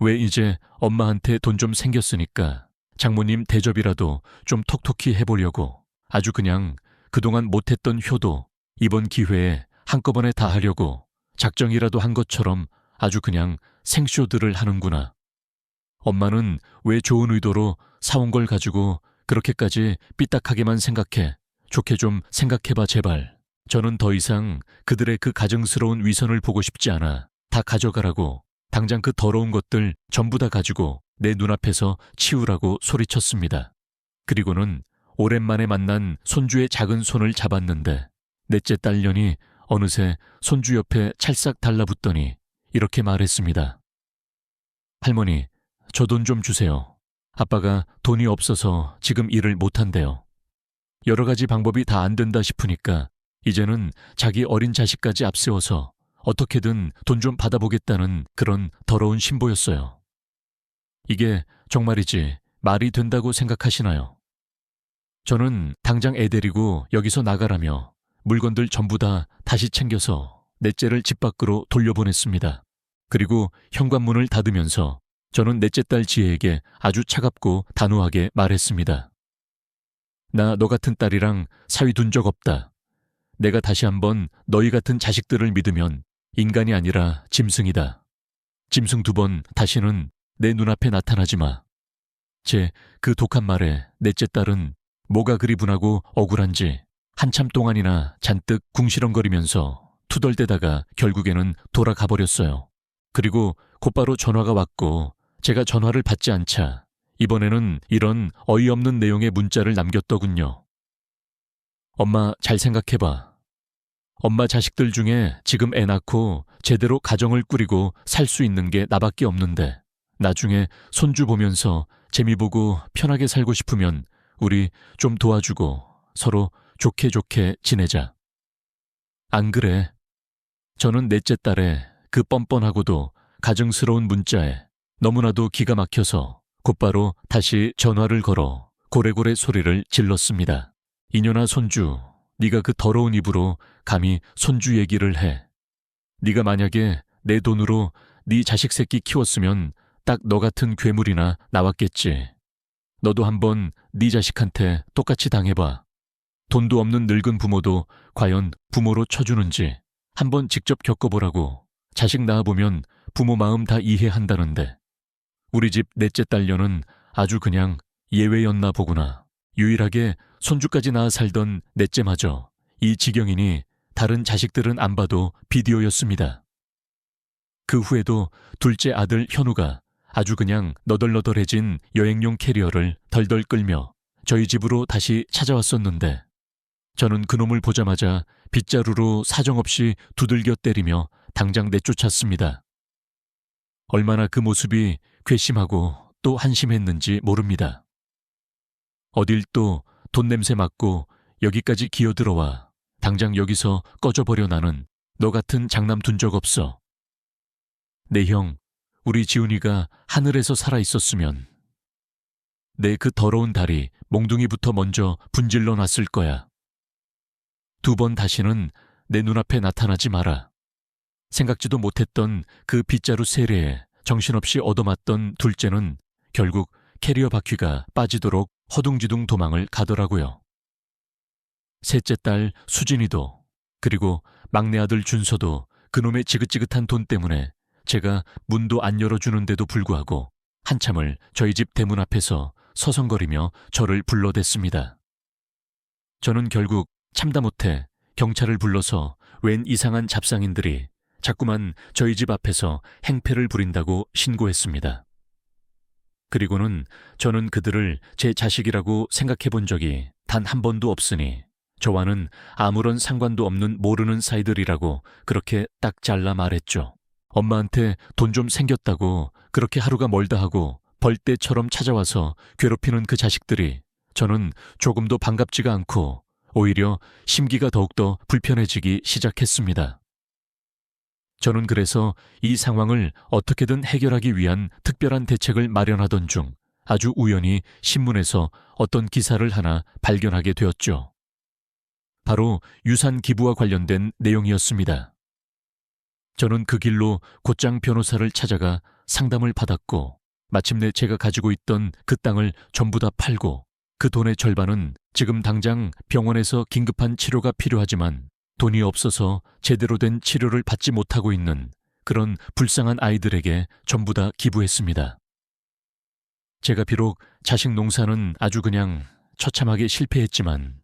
왜 이제 엄마한테 돈 좀 생겼으니까 장모님 대접이라도 좀 톡톡히 해보려고 아주 그냥 그동안 못했던 효도 이번 기회에 한꺼번에 다 하려고 작정이라도 한 것처럼 아주 그냥 생쇼들을 하는구나. 엄마는 왜 좋은 의도로 사온 걸 가지고 그렇게까지 삐딱하게만 생각해. 좋게 좀 생각해봐 제발. 저는 더 이상 그들의 그 가증스러운 위선을 보고 싶지 않아. 다 가져가라고. 당장 그 더러운 것들 전부 다 가지고 내 눈앞에서 치우라고 소리쳤습니다. 그리고는 오랜만에 만난 손주의 작은 손을 잡았는데 넷째 딸년이 어느새 손주 옆에 찰싹 달라붙더니 이렇게 말했습니다. 할머니, 저 돈 좀 주세요. 아빠가 돈이 없어서 지금 일을 못한대요. 여러 가지 방법이 다 안 된다 싶으니까 이제는 자기 어린 자식까지 앞세워서 어떻게든 돈 좀 받아보겠다는 그런 더러운 신보였어요. 이게 정말이지 말이 된다고 생각하시나요? 저는 당장 애 데리고 여기서 나가라며 물건들 전부 다 다시 챙겨서 넷째를 집 밖으로 돌려보냈습니다. 그리고 현관문을 닫으면서 저는 넷째 딸 지혜에게 아주 차갑고 단호하게 말했습니다. 나 너 같은 딸이랑 사위 둔 적 없다. 내가 다시 한번 너희 같은 자식들을 믿으면 인간이 아니라 짐승이다. 짐승 2번 다시는 내 눈앞에 나타나지 마. 제 그 독한 말에 넷째 딸은 뭐가 그리 분하고 억울한지 한참 동안이나 잔뜩 궁시렁거리면서 투덜대다가 결국에는 돌아가 버렸어요. 그리고 곧바로 전화가 왔고 제가 전화를 받지 않자 이번에는 이런 어이없는 내용의 문자를 남겼더군요. 엄마 잘 생각해봐. 엄마 자식들 중에 지금 애 낳고 제대로 가정을 꾸리고 살 수 있는 게 나밖에 없는데 나중에 손주 보면서 재미 보고 편하게 살고 싶으면 우리 좀 도와주고 서로 좋게 좋게 지내자. 안 그래? 저는 넷째 딸의 그 뻔뻔하고도 가증스러운 문자에 너무나도 기가 막혀서 곧바로 다시 전화를 걸어 고래고래 소리를 질렀습니다. 이년아 손주, 네가 그 더러운 입으로 감히 손주 얘기를 해. 네가 만약에 내 돈으로 네 자식 새끼 키웠으면 딱 너 같은 괴물이나 나왔겠지. 너도 한번 네 자식한테 똑같이 당해봐. 돈도 없는 늙은 부모도 과연 부모로 쳐주는지 한번 직접 겪어보라고. 자식 낳아보면 부모 마음 다 이해한다는데. 우리 집 넷째 딸녀는 아주 그냥 예외였나 보구나. 유일하게 손주까지 낳아 살던 넷째마저 이 지경이니 다른 자식들은 안 봐도 비디오였습니다. 그 후에도 둘째 아들 현우가 아주 그냥 너덜너덜해진 여행용 캐리어를 덜덜 끌며 저희 집으로 다시 찾아왔었는데 저는 그놈을 보자마자 빗자루로 사정없이 두들겨 때리며 당장 내쫓았습니다. 얼마나 그 모습이 괘씸하고 또 한심했는지 모릅니다. 어딜 또 돈 냄새 맡고 여기까지 기어들어와 당장 여기서 꺼져버려. 나는 너 같은 장남 둔 적 없어. 내 형, 우리 지훈이가 하늘에서 살아있었으면 내 그 더러운 다리 몽둥이부터 먼저 분질러 놨을 거야. 2번 다시는 내 눈앞에 나타나지 마라. 생각지도 못했던 그 빗자루 세례에 정신없이 얻어맞던 둘째는 결국 캐리어 바퀴가 빠지도록 허둥지둥 도망을 가더라고요. 셋째 딸 수진이도 그리고 막내 아들 준서도 그놈의 지긋지긋한 돈 때문에 제가 문도 안 열어주는데도 불구하고 한참을 저희 집 대문 앞에서 서성거리며 저를 불러댔습니다. 저는 결국 참다 못해 경찰을 불러서 웬 이상한 잡상인들이 자꾸만 저희 집 앞에서 행패를 부린다고 신고했습니다. 그리고는 저는 그들을 제 자식이라고 생각해 본 적이 단 한 번도 없으니 저와는 아무런 상관도 없는 모르는 사이들이라고 그렇게 딱 잘라 말했죠. 엄마한테 돈 좀 생겼다고 그렇게 하루가 멀다 하고 벌떼처럼 찾아와서 괴롭히는 그 자식들이 저는 조금도 반갑지가 않고 오히려 심기가 더욱더 불편해지기 시작했습니다. 저는 그래서 이 상황을 어떻게든 해결하기 위한 특별한 대책을 마련하던 중 아주 우연히 신문에서 어떤 기사를 하나 발견하게 되었죠. 바로 유산 기부와 관련된 내용이었습니다. 저는 그 길로 곧장 변호사를 찾아가 상담을 받았고 마침내 제가 가지고 있던 그 땅을 전부 다 팔고 그 돈의 절반은 지금 당장 병원에서 긴급한 치료가 필요하지만 돈이 없어서 제대로 된 치료를 받지 못하고 있는 그런 불쌍한 아이들에게 전부 다 기부했습니다. 제가 비록 자식 농사는 아주 그냥 처참하게 실패했지만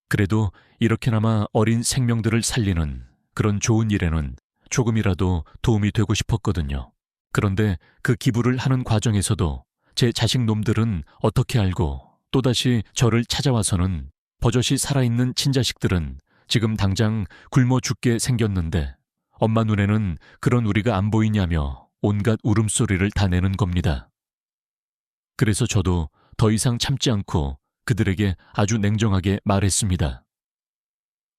그래도 이렇게나마 어린 생명들을 살리는 그런 좋은 일에는 조금이라도 도움이 되고 싶었거든요. 그런데 그 기부를 하는 과정에서도 제 자식 놈들은 어떻게 알고 또다시 저를 찾아와서는 버젓이 살아있는 친자식들은 지금 당장 굶어 죽게 생겼는데 엄마 눈에는 그런 우리가 안 보이냐며 온갖 울음소리를 다 내는 겁니다. 그래서 저도 더 이상 참지 않고 그들에게 아주 냉정하게 말했습니다.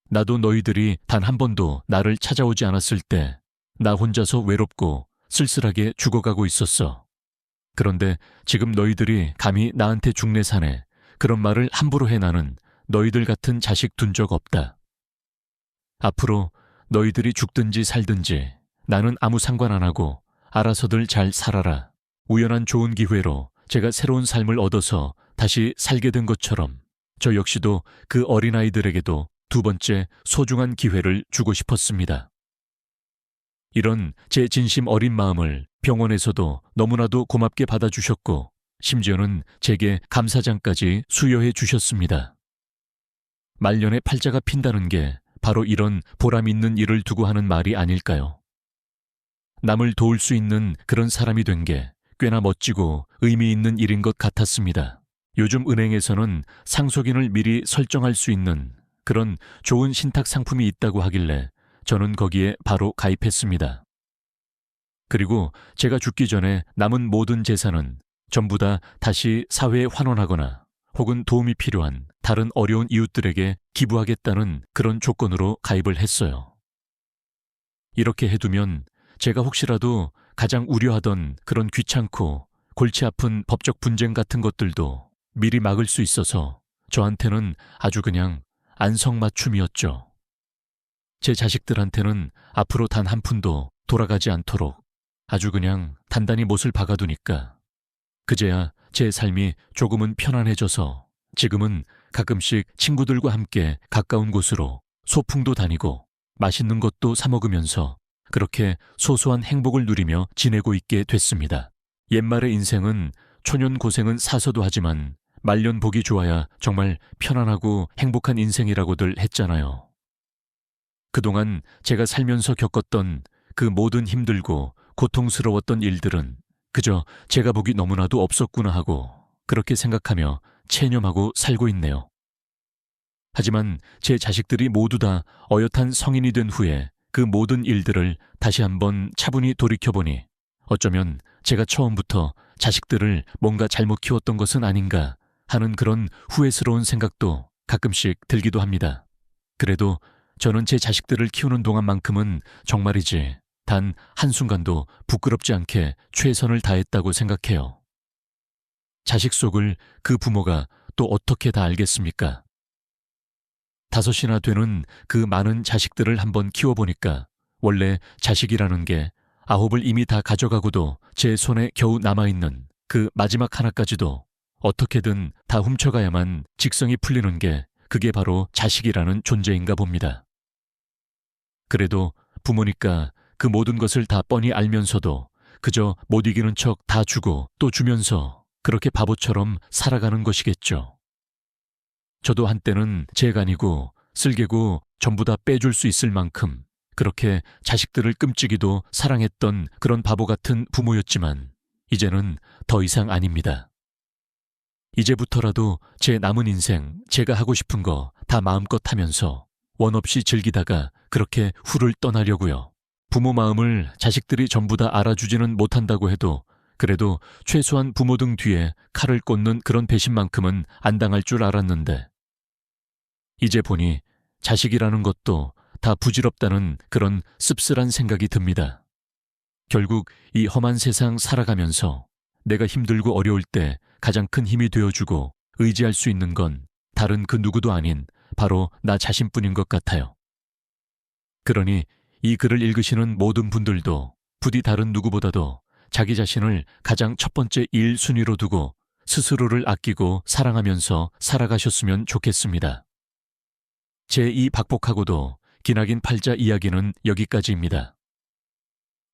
나도 너희들이 단 한 번도 나를 찾아오지 않았을 때 나 혼자서 외롭고 쓸쓸하게 죽어가고 있었어. 그런데 지금 너희들이 감히 나한테 죽내사네 그런 말을 함부로 해. 나는 너희들 같은 자식 둔 적 없다. 앞으로 너희들이 죽든지 살든지 나는 아무 상관 안 하고 알아서들 잘 살아라. 우연한 좋은 기회로 제가 새로운 삶을 얻어서 다시 살게 된 것처럼 저 역시도 그 어린아이들에게도 2번째 소중한 기회를 주고 싶었습니다. 이런 제 진심 어린 마음을 병원에서도 너무나도 고맙게 받아주셨고 심지어는 제게 감사장까지 수여해 주셨습니다. 말년에 팔자가 핀다는 게 바로 이런 보람 있는 일을 두고 하는 말이 아닐까요? 남을 도울 수 있는 그런 사람이 된 게 꽤나 멋지고 의미 있는 일인 것 같았습니다. 요즘 은행에서는 상속인을 미리 설정할 수 있는 그런 좋은 신탁 상품이 있다고 하길래 저는 거기에 바로 가입했습니다. 그리고 제가 죽기 전에 남은 모든 재산은 전부 다 다시 사회에 환원하거나 혹은 도움이 필요한 다른 어려운 이웃들에게 기부하겠다는 그런 조건으로 가입을 했어요. 이렇게 해두면 제가 혹시라도 가장 우려하던 그런 귀찮고 골치 아픈 법적 분쟁 같은 것들도 미리 막을 수 있어서 저한테는 아주 그냥 안성맞춤이었죠. 제 자식들한테는 앞으로 단 한 푼도 돌아가지 않도록 아주 그냥 단단히 못을 박아두니까 그제야 제 삶이 조금은 편안해져서 지금은 가끔씩 친구들과 함께 가까운 곳으로 소풍도 다니고 맛있는 것도 사 먹으면서 그렇게 소소한 행복을 누리며 지내고 있게 됐습니다. 옛말의 인생은 초년 고생은 사서도 하지만 말년 복이 좋아야 정말 편안하고 행복한 인생이라고들 했잖아요. 그동안 제가 살면서 겪었던 그 모든 힘들고 고통스러웠던 일들은 그저 제가 보기 너무나도 없었구나 하고 그렇게 생각하며 체념하고 살고 있네요. 하지만 제 자식들이 모두 다 어엿한 성인이 된 후에 그 모든 일들을 다시 한번 차분히 돌이켜보니 어쩌면 제가 처음부터 자식들을 뭔가 잘못 키웠던 것은 아닌가 하는 그런 후회스러운 생각도 가끔씩 들기도 합니다. 그래도 저는 제 자식들을 키우는 동안만큼은 정말이지 단 한순간도 부끄럽지 않게 최선을 다했다고 생각해요. 자식 속을 그 부모가 또 어떻게 다 알겠습니까? 5이나 되는 그 많은 자식들을 한번 키워보니까 원래 자식이라는 게 9을 이미 다 가져가고도 제 손에 겨우 남아있는 그 마지막 하나까지도 어떻게든 다 훔쳐가야만 직성이 풀리는 게 그게 바로 자식이라는 존재인가 봅니다. 그래도 부모니까 그 모든 것을 다 뻔히 알면서도 그저 못 이기는 척 다 주고 또 주면서 그렇게 바보처럼 살아가는 것이겠죠. 저도 한때는 재간이고 쓸개고 전부 다 빼줄 수 있을 만큼 그렇게 자식들을 끔찍이도 사랑했던 그런 바보 같은 부모였지만 이제는 더 이상 아닙니다. 이제부터라도 제 남은 인생 제가 하고 싶은 거 다 마음껏 하면서 원 없이 즐기다가 그렇게 후를 떠나려고요. 부모 마음을 자식들이 전부 다 알아주지는 못한다고 해도 그래도 최소한 부모 등 뒤에 칼을 꽂는 그런 배신만큼은 안 당할 줄 알았는데 이제 보니 자식이라는 것도 다 부질없다는 그런 씁쓸한 생각이 듭니다. 결국 이 험한 세상 살아가면서 내가 힘들고 어려울 때 가장 큰 힘이 되어주고 의지할 수 있는 건 다른 그 누구도 아닌 바로 나 자신뿐인 것 같아요. 그러니 이 글을 읽으시는 모든 분들도 부디 다른 누구보다도 자기 자신을 가장 첫 번째 1순위로 두고 스스로를 아끼고 사랑하면서 살아가셨으면 좋겠습니다. 제 이 박복하고도 기나긴 팔자 이야기는 여기까지입니다.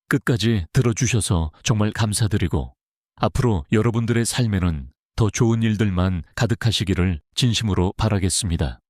끝까지 들어주셔서 정말 감사드리고 앞으로 여러분들의 삶에는 더 좋은 일들만 가득하시기를 진심으로 바라겠습니다.